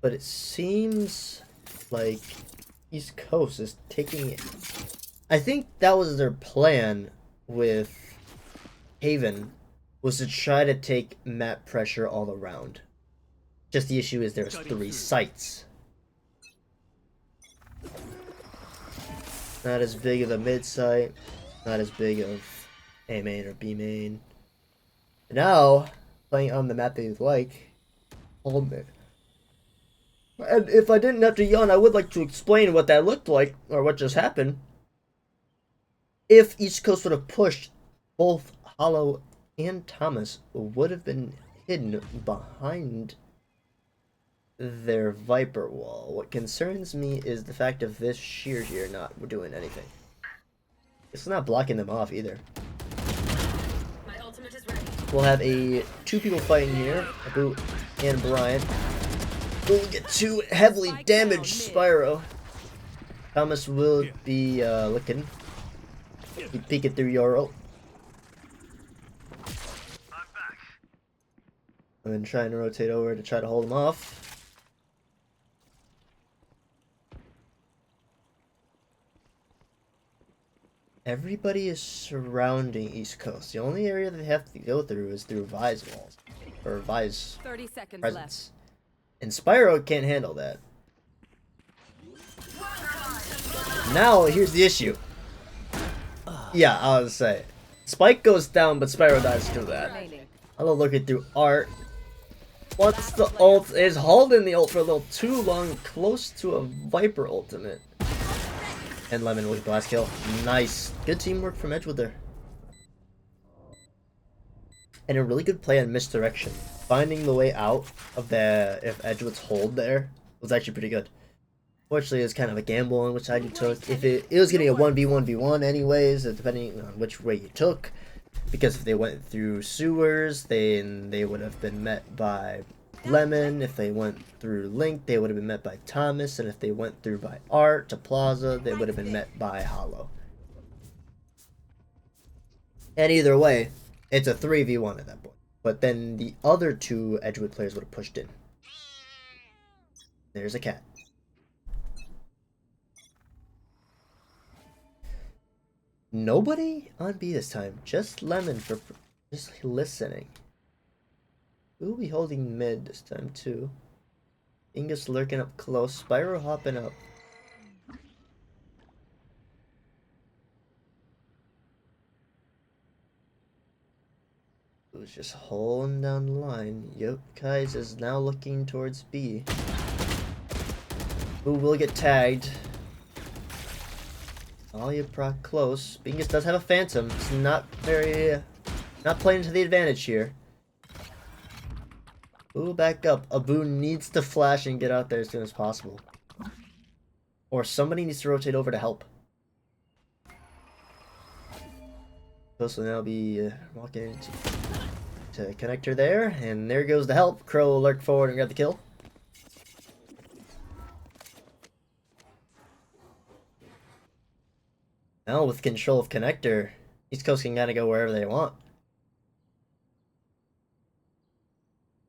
But it seems like East Coast is taking it. I think that was their plan with Haven, was to try to take map pressure all around. Just the issue is there's 3 sites. Not as big of a mid site, not as big of A main or B main. Now, playing on the map they like, hold it. And if I didn't have to yawn, I would like to explain what that looked like, or what just happened. If East Coast would have pushed, both Hollow and Thomas would have been hidden behind their Viper wall. What concerns me is the fact of this shear here not doing anything. It's not blocking them off either. My ultimate is ready. We'll have 2 people fighting here, Abu and Bryant. We'll get 2 heavily damaged Spyro. Thomas will be looking. He peeking through Yoro. And then trying to rotate over to try to hold him off. Everybody is surrounding East Coast. The only area they have to go through is through Vi's walls. Or Vi's 30 seconds presence. And Spyro can't handle that. Now, here's the issue. Yeah, I was say. Spike goes down, but Spyro dies to that. remaining. Hello, looking through art. Once the ult is holding the ult for a little too long, close to a Viper ultimate. And Lemon with the last kill. Nice. Good teamwork from Edgewood there. And a really good play on misdirection. Finding the way out of the Edgewood's hold there was actually pretty good. Fortunately, it was kind of a gamble on which side you took. If it was going to be a 1v1v1 anyways, depending on which way you took. Because if they went through sewers, then they would have been met by Lemon. If they went through Link, they would have been met by Thomas. And if they went through by Art to Plaza, they would have been met by Hollow. And either way, it's a 3v1 at that point. But then the other 2 Edgewood players would have pushed in. There's a cat. Nobody on B this time. Just Lemon for just listening. We'll be holding mid this time too. Ingus lurking up close. Spyro hopping up. Who's just holding down the line. Yokais is now looking towards B. Who will get tagged. Alia proc close. Bingus does have a Phantom. It's not very... not playing to the advantage here. Ooh, back up. Abu needs to flash and get out there as soon as possible. Or somebody needs to rotate over to help. This will now be walking into to connector there. And there goes the help. Crow will lurk forward and grab the kill. Now with control of connector, East Coast can kind of go wherever they want.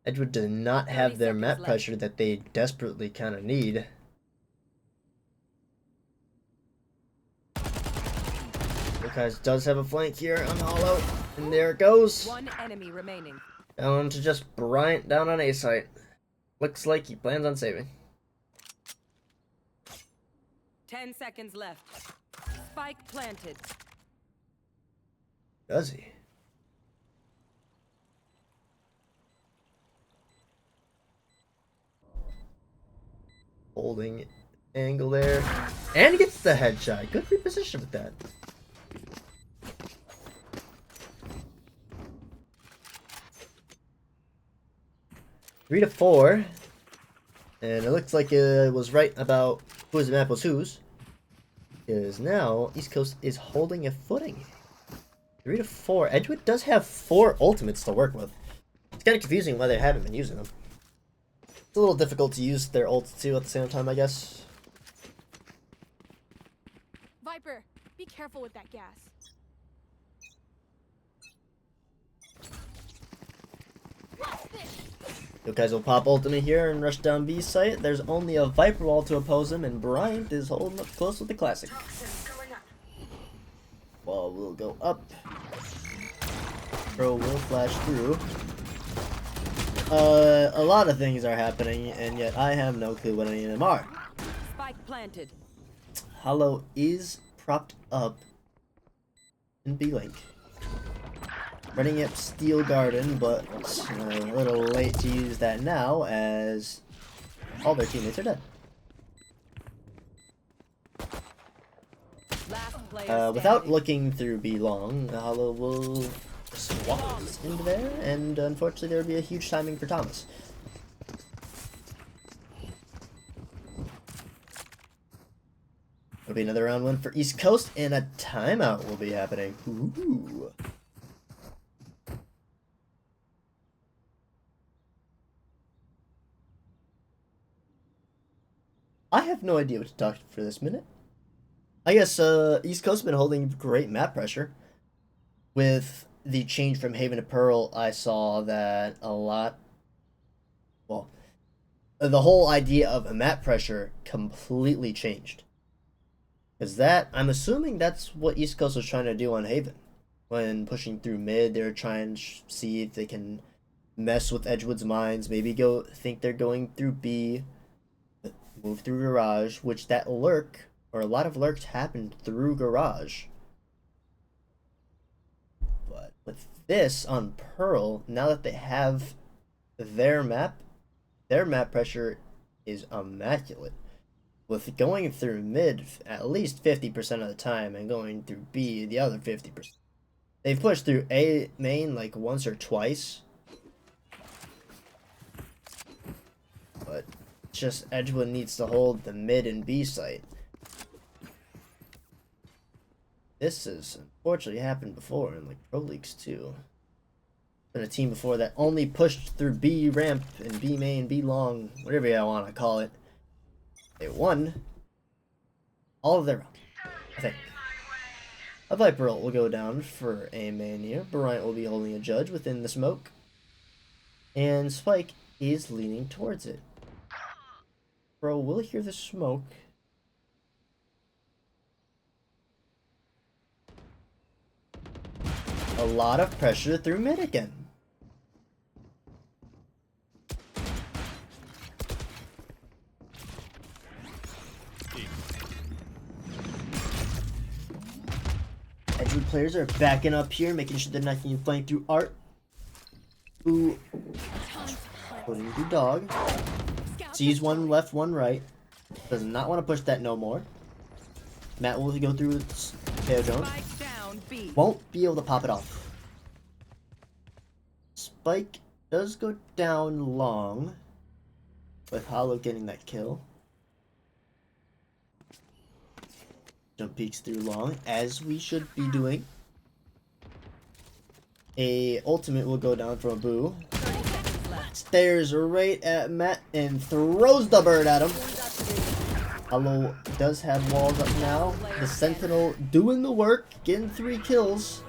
Edgewood does not have their map left. pressure that they desperately kind of need. Because does have a flank here on Hollow, and there it goes. 1 enemy remaining. Down to just Bryant down on A site. Looks like he plans on saving. 10 seconds left. Spike planted. Does he? Holding angle there. And gets the headshot. Good reposition with that. Three to 4. And it looks like it was right about whose map was whose. Because now East Coast is holding a footing. 3 to 4. Edgewood does have 4 ultimates to work with. It's kind of confusing why they haven't been using them. It's a little difficult to use their ults too at the same time, I guess. Viper, be careful with that gas. You guys will pop ultimate here and rush down B site. There's only a Viper wall to oppose him, and Bryant is holding up close with the classic. Wall will go up. Pro will flash through. A lot of things are happening, and yet I have no clue what any of them are. Spike planted. Hollow is propped up in B-Link. Running up Steel Garden, but a little late to use that now as all their teammates are dead. Last player Without standing. looking through B long, Hollow will swap into there, and unfortunately there will be a huge timing for Thomas. It'll be another round 1 for East Coast, and a timeout will be happening. Ooh. I have no idea what to talk for this minute. I guess East Coast has been holding great map pressure. With the change from Haven to Pearl, I saw that a lot... Well, the whole idea of a map pressure completely changed. Because that, I'm assuming that's what East Coast was trying to do on Haven. When pushing through mid, they're trying to see if they can mess with Edgewood's minds. Maybe think they're going through B, move through Garage, which that lurk, or a lot of lurks happened through Garage. But with this on Pearl, now that they have their map pressure is immaculate. With going through mid at least 50% of the time and going through B the other 50%. They've pushed through A main like once or twice. But just Edgewood needs to hold the mid and B site. This has unfortunately happened before in like Pro Leagues too. Been a team before that only pushed through B ramp and B main, B long, whatever you want to call it. They won all of their rounds, I think. A Viper ult will go down for A main here. Bryant will be holding a judge within the smoke. And Spike is leaning towards it. Bro will hear the smoke. A lot of pressure through mid again. Edgewood players are backing up here, making sure they're not getting flanked through Art. Who putting through Dog. Sees one left, one right. Does not want to push that no more. Matt will go through Tail Jones. Spike down B. Won't be able to pop it off. Spike does go down long, with Hollow getting that kill. Jump peeks through long, as we should be doing. A ultimate will go down from a Boo. Stares right at Matt and throws the bird at him. Hollow does have walls up now. The Sentinel doing the work, getting 3 kills.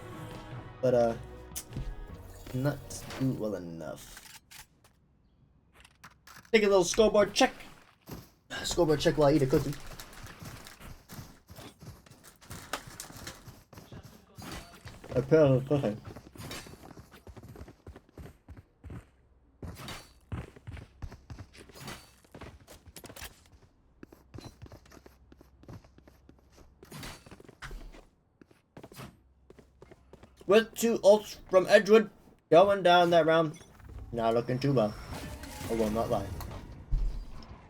But, not do well enough. Take a little scoreboard check. Scoreboard check while I eat a cookie. Okay, go ahead. with 2 ults from Edgewood going down that round. Not looking too well. I will not lie.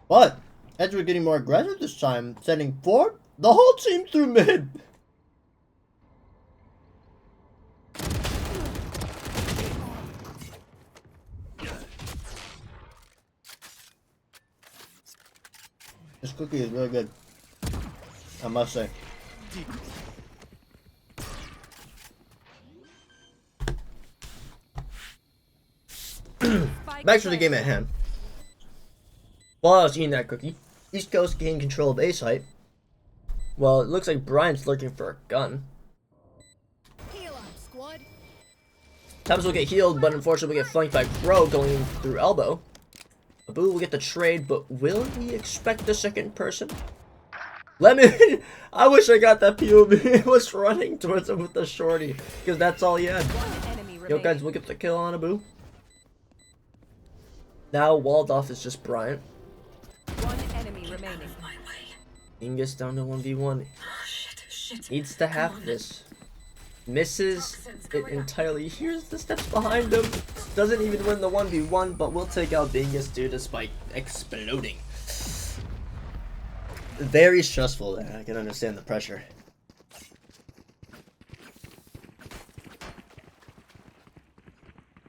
But Edgewood getting more aggressive this time, sending forward the whole team through mid. This cookie is really good, I must say. Back to the game at hand. While I was eating that cookie, East Coast gained control of A site. Well, it looks like Brian's looking for a gun. Heal up, squad. Thomas will get healed, but unfortunately will get flanked by Crow going through elbow. Abu will get the trade, but will he expect the second person? Lemon! I wish I got that POV. It was running towards him with the shorty, because that's all he had. Yo guys, will get the kill on Abu. Now walled off is just Bryant. One enemy remaining. Ingus down to 1v1. Needs to have this. Misses it entirely. Here's the steps behind him. Doesn't even win the 1v1, but will take out Bingus due to Spike exploding. Very stressful there. I can understand the pressure.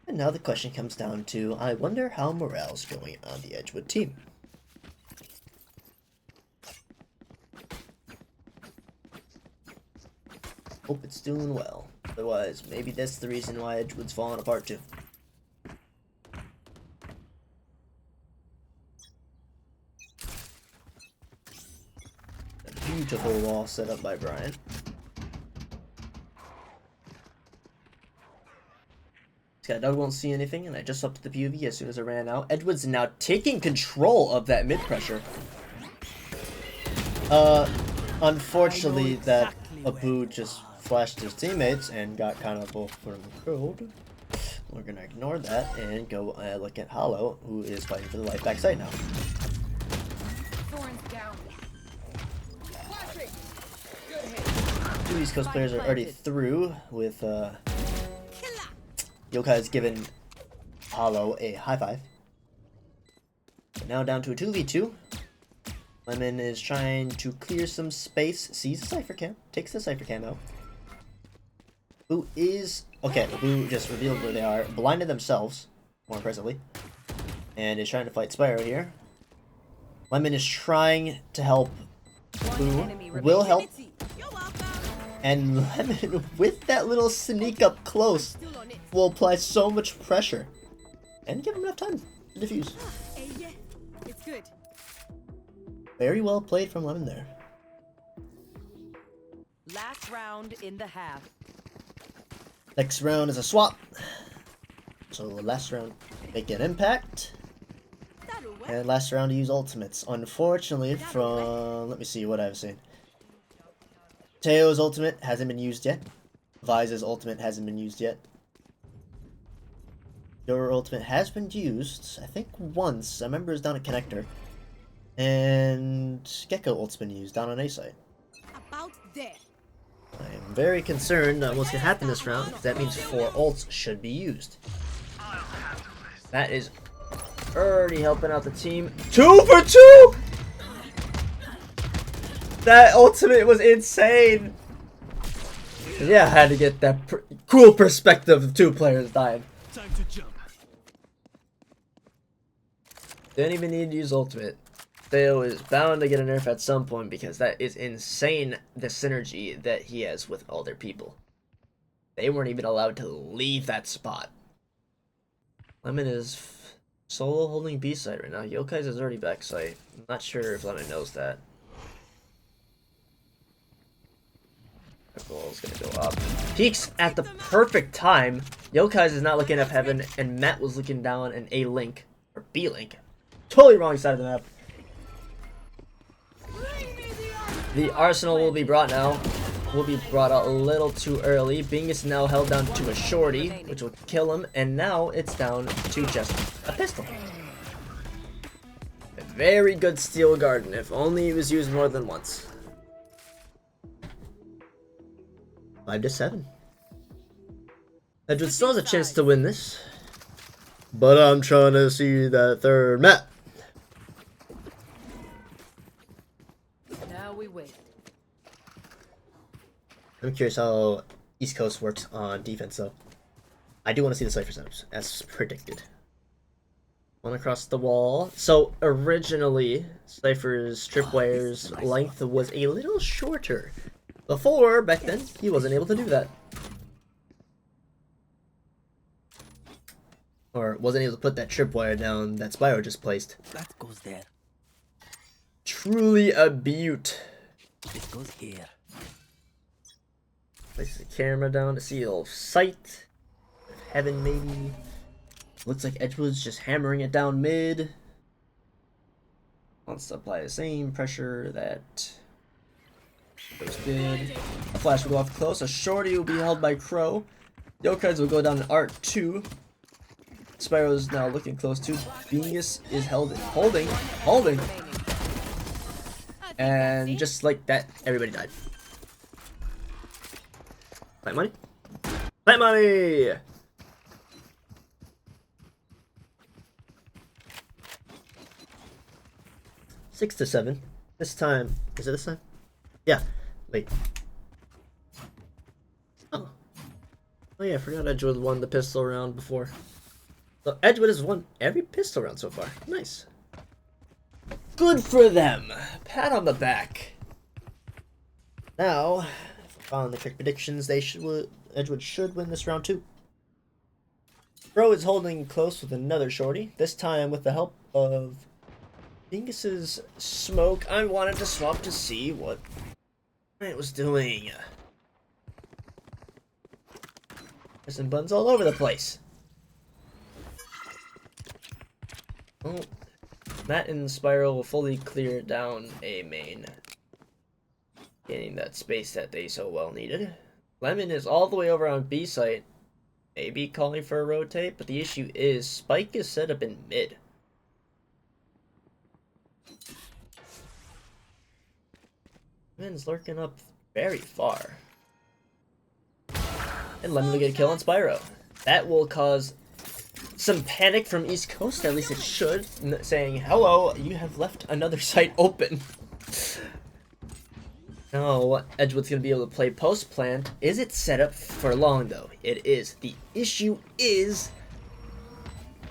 And now the question comes down to, I wonder how morale's going on the Edgewood team. Hope it's doing well. Otherwise, maybe that's the reason why Edgewood's falling apart too. A beautiful wall set up by Brian. This guy Doug won't see anything, and I just upped the POV as soon as I ran out. Edgewood's now taking control of that mid pressure. Unfortunately, that Abu just flashed his teammates and got kind of both from the crowd. We're gonna ignore that and go look at Hollow, who is fighting for the life back side now. Thorns down. 2 East Coast players are already through, with Yokai's given Hollow a high five. Now down to a 2v2. Lemon is trying to clear some space, sees the Cypher Cam, takes the Cypher Cam out. Who is... Okay, Blue just revealed where they are, blinded themselves, more impressively, and is trying to fight Spyro here. Lemon is trying to help Blue, will help, and Lemon, with that little sneak up close, will apply so much pressure, and give him enough time to defuse. It's good. Very well played from Lemon there. Last round in the half. Next round is a swap. So last round make an impact. And last round to use ultimates. Unfortunately from, let me see what I've seen. Teo's ultimate hasn't been used yet. Vize's ultimate hasn't been used yet. Your ultimate has been used, I think once. I remember it was down at Connector. And Gecko ult's been used down on A site. About there. I am very concerned on what's going to happen this round, because that means 4 ults should be used. That is already helping out the team. 2 for 2! That ultimate was insane! Yeah, I had to get that cool perspective of 2 players dying. Time to jump. Didn't even need to use ultimate. Theo is bound to get a nerf at some point because that is insane, the synergy that he has with all their people. They weren't even allowed to leave that spot. Lemon is solo holding B site right now. Yokai's is already back site. I'm not sure if Lemon knows that. The goal is gonna go up. Peeks at the perfect time. Yokai's is not looking up heaven, and Matt was looking down an A link, or B link. Totally wrong side of the map. The Arsenal will be brought now. Will be brought out a little too early. Bing is now held down to a shorty, which will kill him, and now it's down to just a pistol. A very good steel garden, if only it was used more than once. 5 to 7. Edgewood still has a chance to win this. But I'm trying to see that third map. Now we wait. I'm curious how East Coast works on defense, though. I do want to see the Cypher setups, as predicted. One across the wall. So, originally, Cypher's tripwire's length was a little shorter. Before, back then, he wasn't able to do that. Or wasn't able to put that tripwire down that Spyro just placed. That goes there. Truly a beaut. It goes here. Place the camera down to see a little sight. Heaven, maybe. Looks like Edgewood's just hammering it down mid. Wants to apply the same pressure that goes good. A flash will go off close. A shorty will be held by Crow. Yokai's will go down to R2. Spyro's now looking close too. Venus is holding. And just like that, everybody died. Plant money? Plant money! Six to 7. This time. Is it this time? Yeah. Wait. Oh. Oh yeah, I forgot Edgewood won the pistol round before. So Edgewood has won every pistol round so far. Nice. Good for them. Pat on the back. Now, following the correct predictions, Edgewood should win this round too. Bro is holding close with another shorty. This time with the help of Dingus's smoke. I wanted to swap to see what it was doing. There's some buns all over the place. Oh, Matt and Spiral will fully clear down A main, gaining that space that they so well needed. Lemon is all the way over on B site, maybe calling for a rotate, but the issue is Spike is set up in mid. Lemon's lurking up very far. And Lemon will get a kill on Spyro. That will cause some panic from East Coast, at least it should, saying, hello, you have left another site open. Now, Edgewood's going to be able to play post-plant. Is it set up for long, though? It is. The issue is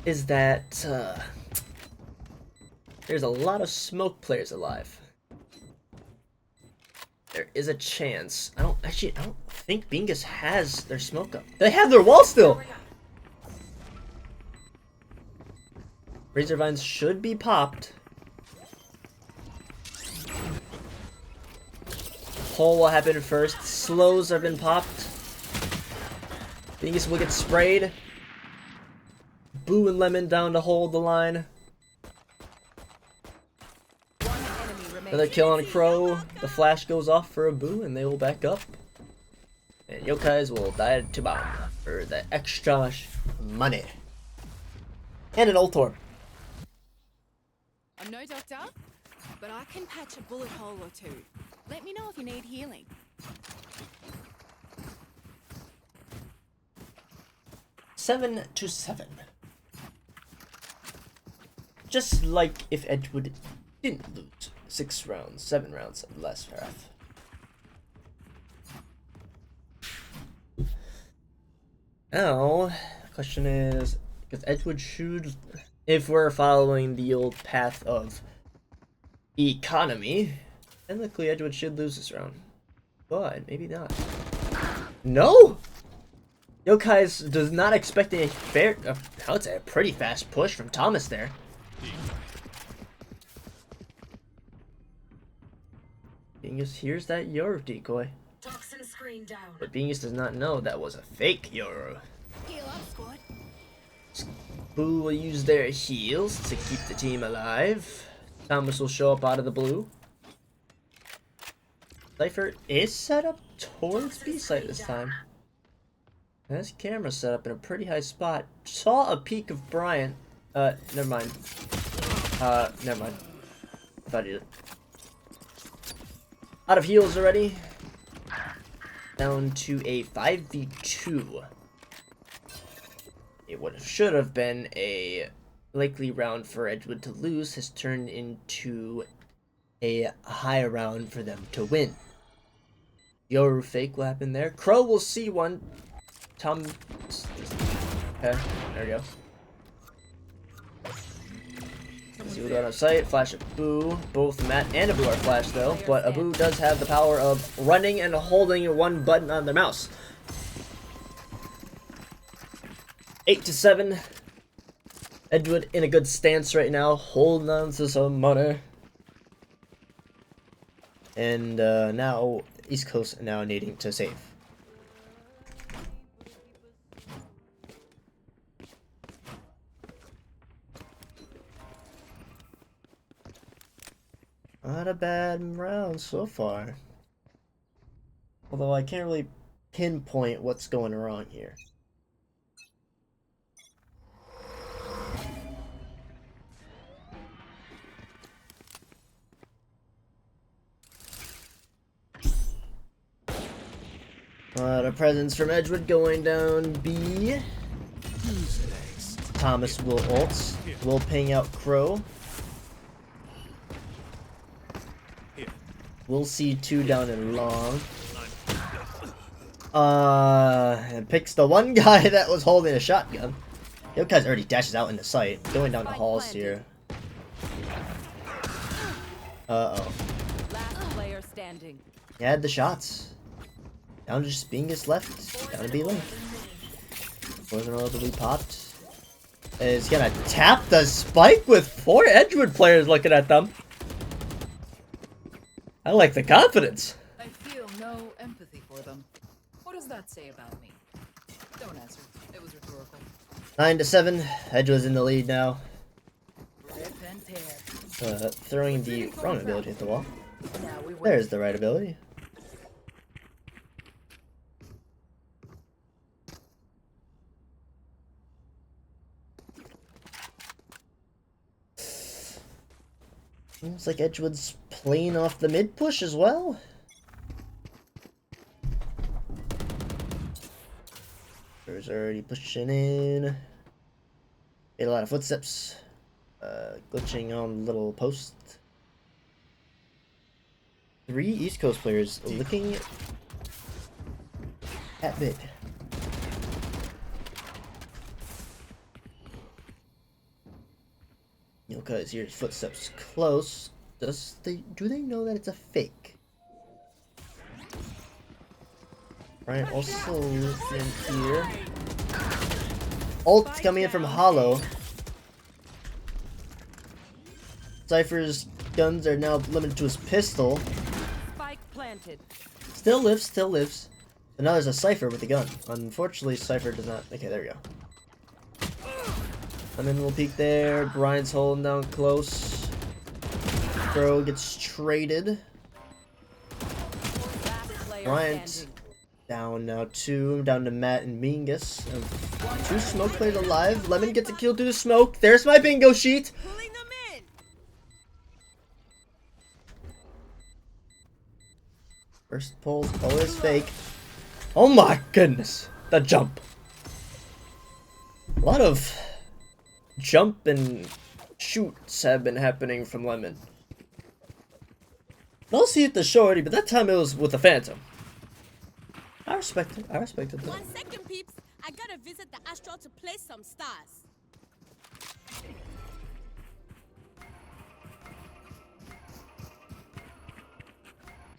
that there's a lot of smoke players alive. There is a chance. I don't think Bingus has their smoke up. They have their wall still! Razor Vines should be popped. Hole will happen first. Slows have been popped. Bingus will get sprayed. Boo and Lemon down to hold the line. Another kill on Crow. The flash goes off for a Boo and they will back up. And Yokais will die to bomb for the extra money. And an ult orb. I'm no doctor, but I can patch a bullet hole or two. Let me know if you need healing. Seven to 7. Just like if Edgewood didn't lose 6 rounds, 7 rounds of last half. Now, the question is, because Edgewood should, if we're following the old path of economy, technically Edgewood should lose this round. But maybe not. No! Yokais does not expect a fair, I would say a pretty fast push from Thomas there. Bingus hears that Yoru decoy. Toxin screen down. But Bingus does not know that was a fake Yoru. Heal up, squad. Boo will use their heals to keep the team alive. Thomas will show up out of the blue. Cypher is set up towards B site this time. And his camera set up in a pretty high spot. Saw a peek of Bryant. Never mind. Never mind. I thought he did. Out of heals already. Down to a 5v2. what should have been a likely round for Edgewood to lose has turned into a high round for them to win. Yoru fake will happen there. Crow will see one. Tom. Okay, there we go. See what got on sight. Flash Abu. Both Matt and Abu are flashed though, but Abu does have the power of running and holding one button on their mouse. 8-7. Edgewood in a good stance right now, holding on to some money. And now East Coast now needing to save. Not a bad round so far. Although I can't really pinpoint what's going wrong here. A presence from Edgewood going down B. Thomas will ult. Will ping out Crow. We'll see 2 down and long. And picks the one guy that was holding a shotgun. The other guy's already dashes out into sight. Going down the halls here. Uh-oh. Last player standing. He had the shots. Down to just Bingus left. Down to B lane. Wasn't relatively popped. Is gonna tap the spike with 4 Edgewood players looking at them. I like the confidence. I feel no empathy for them. What does that say about me? Don't answer. It was rhetorical. 9-7. Edgewood's in the lead now. Rip and tear. Throwing the wrong ability at the wall. Now we win. There's the right ability. Seems like Edgewood's playing off the mid push as well. There's already pushing in. Get a lot of footsteps. Glitching on the little post. 3 East Coast players looking at mid. Because here's footsteps close. Do they know that it's a fake? Brian also in here. Ult's coming in from Hollow. Cypher's guns are now limited to his pistol. Spike planted. Still lives, still lives. And now there's a Cypher with a gun. Unfortunately, Cypher does not. Okay, there we go. And then we'll peek there. Brian's holding down close. Crow gets traded. Bryant down now 2. Down to Matt and Mingus. 2 smoke players alive. Lemon gets a kill through the smoke. There's my bingo sheet. Pulling them in. First pull always fake. Oh my goodness. The jump. A lot of jump and shoots have been happening from Lemon. I'll see it the shorty, but that time it was with the Phantom. I respect it. I respect it though. 1 second, peeps. I gotta visit the astral to play some stars.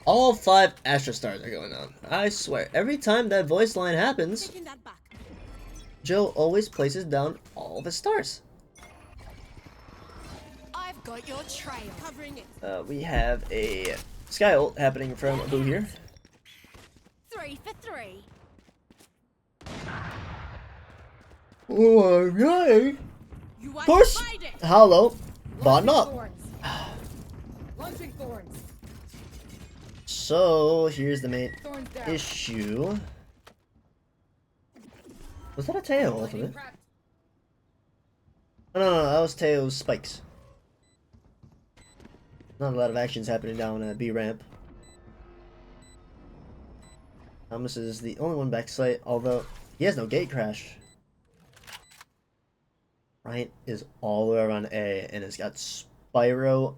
All 5 Astra Stars are going on. I swear, every time that voice line happens, Taking that back. Joe always places down all of his stars. I've got your trail. Covering it. We have a Sky ult happening from Abu here. 3 for 3. Alright. You Of are course, divided. Hollow, bottom up. Launching thorns. So, here's the main Thorns down. issue. Was that a Teo ultimate? No, that was Teo's spikes. Not a lot of actions happening down at B ramp. Thomas is the only one back site, although he has no gate crash. Bryant is all the way around A and has got Spyro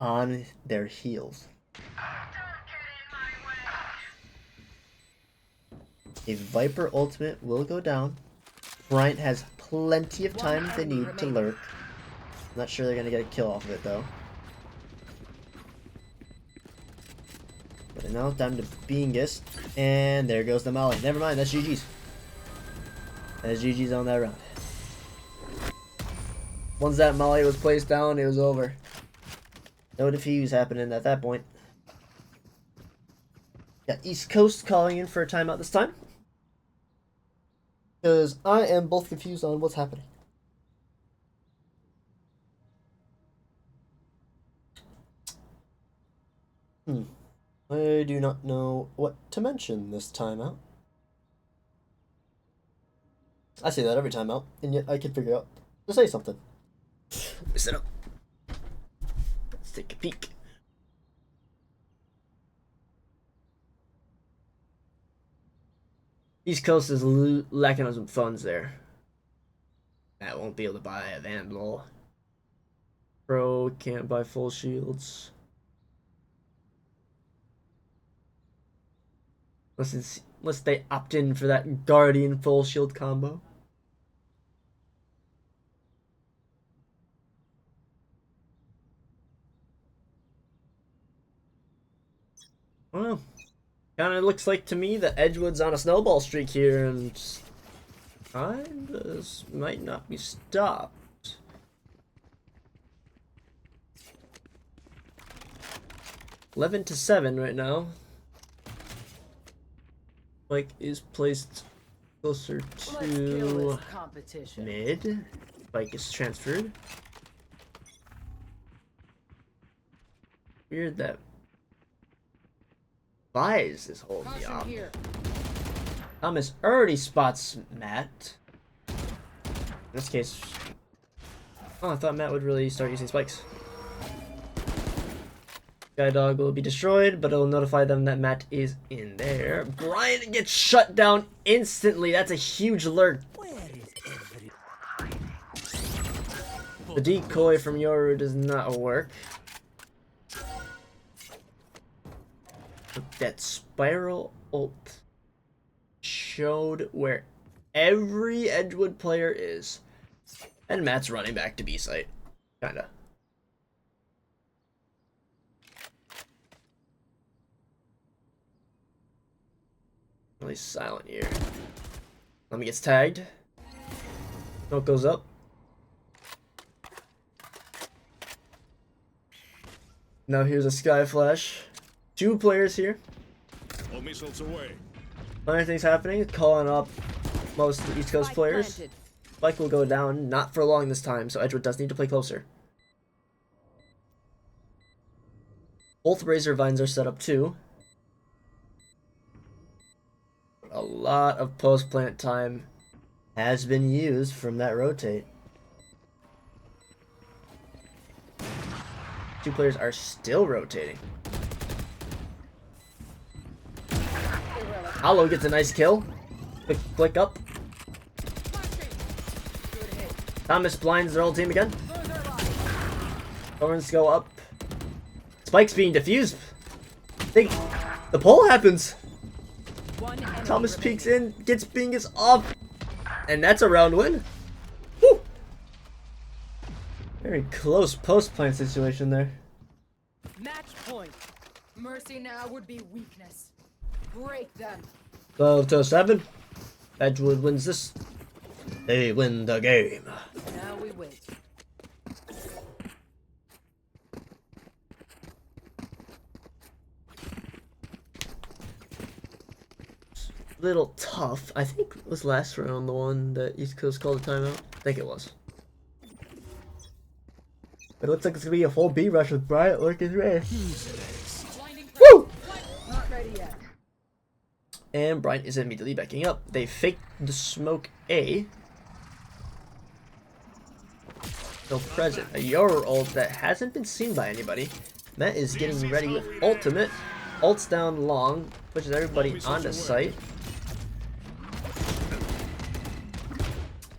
on their heels. A Viper ultimate will go down. Bryant has plenty of time if they need to lurk. Not sure they're gonna get a kill off of it though. But now time to Bingus, and there goes the Molly. Never mind, that's GG's. That's GG's on that round. Once that Molly was placed down, it was over. No defuse happening at that point. Got East Coast calling in for a timeout this time. Because I am both confused on what's happening. I do not know what to mention this timeout. I say that every timeout, and yet I can figure out to say something. Let me set up. Let's take a peek. East Coast is lacking on some funds there. Matt won't be able to buy a Vandal. Pro can't buy full shields. Unless they opt in for that Guardian full shield combo. Well, kind of looks like to me that Edgewood's on a snowball streak here and kinda might not be stopped. $11-7 right now. Spike is placed closer to mid. Spike is transferred. Weird that Vise is holding the op. Thomas already spots Matt. In this case, oh, I thought Matt would really start using spikes. Skydog will be destroyed, but it'll notify them that Matt is in there. Bryant gets shut down instantly. That's a huge lurk. The decoy from Yoru does not work. That spiral ult showed where every Edgewood player is. And Matt's running back to B site. Kinda. Really silent here. Let me gets tagged. Smoke goes up. Now here's a sky flash. 2 players here. All missiles away. Other things happening. Calling up most of the East Coast players. Spike will go down. Not for long this time, so Edgewood does need to play closer. Both Razor Vines are set up too. A lot of post-plant time has been used from that rotate. 2 players are still rotating. Hollow gets a nice kill. Quick flick up. Thomas blinds their whole team again. Thorns go up. Spike's being defused. Think the pull happens. Thomas peeks in, gets Bingus off, and that's a round win. Woo! Very close post-plant situation there. Match point. Mercy now would be weakness. Break them. 12-7. Edgewood wins this. They win the game. Now we wait. Little tough. I think it was last round the one that East Coast called a timeout. I think it was. But it looks like it's gonna be a full B rush with Bryant lurking ready. Woo! Not ready yet. And Bryant is immediately backing up. They fake the smoke A. Still present. A Yoru ult that hasn't been seen by anybody. Matt is getting ready with ultimate. Ult's down long. Pushes everybody onto site.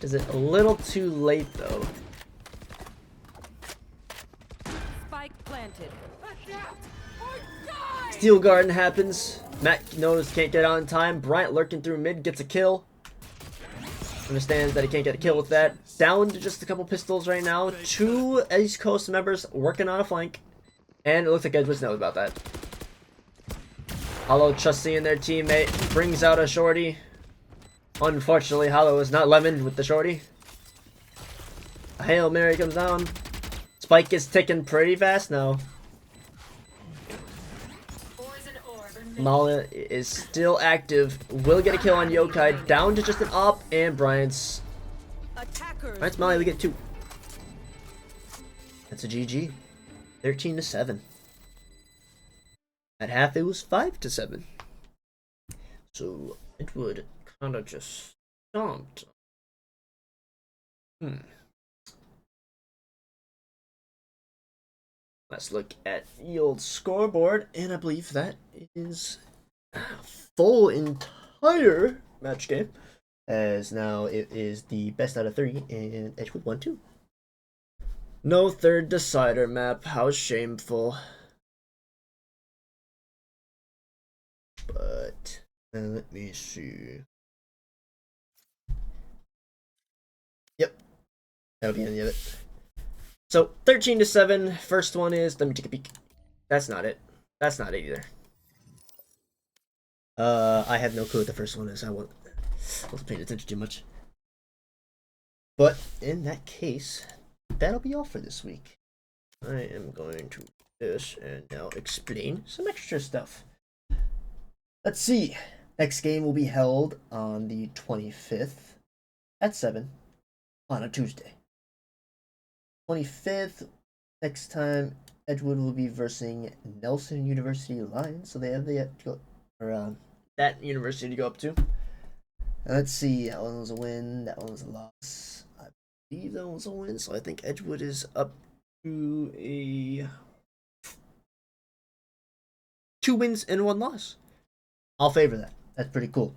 Is it a little too late though? Spike planted. Steel Garden happens. Matt notice can't get on time. Bryant lurking through mid gets a kill. Understands that he can't get a kill with that. Down to just a couple pistols right now. 2 East Coast members working on a flank. And it looks like Edgewood knows about that. Hollow trusting their teammate. Brings out a shorty. Unfortunately, Hollow is not lemon with the shorty. A Hail Mary comes down. Spike is ticking pretty fast now. Mala is still active. Will get a kill on Yokai. Down to just an op. And Bryant's Molly, we get 2. That's a GG. 13-7. At half, it was 5-7. So Edgewood kind of just stomped. Let's look at the old scoreboard, and I believe that is a full entire match game. As now it is the best out of 3, and Edgewood 1-2. No third decider map. How shameful. But let me see. Yep, that'll be the end of it. So 13-7. First one is. Let me take a peek. That's not it. That's not it either. I have no clue what the first one is. I wasn't paying attention too much. But in that case, that'll be all for this week. I am going to do this and now explain some extra stuff. Let's see. Next game will be held on the 25th at 7 on a Tuesday. 25th, next time Edgewood will be versing Nelson University Lions, so they have that university to go up to. Let's see, that one was a win, that one was a loss. I believe that one was a win, so I think Edgewood is up to a 2 wins and 1 loss. I'll favor that. That's pretty cool.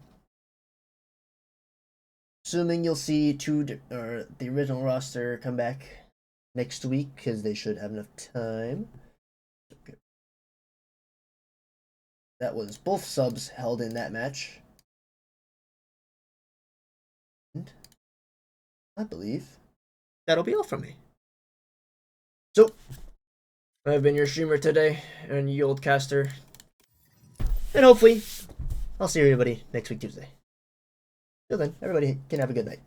Assuming you'll see the original roster come back next week, because they should have enough time. Okay. That was both subs held in that match. And I believe that'll be all from me. So, I've been your streamer today, and you old caster. And hopefully, I'll see everybody next week Tuesday. Till then, everybody can have a good night.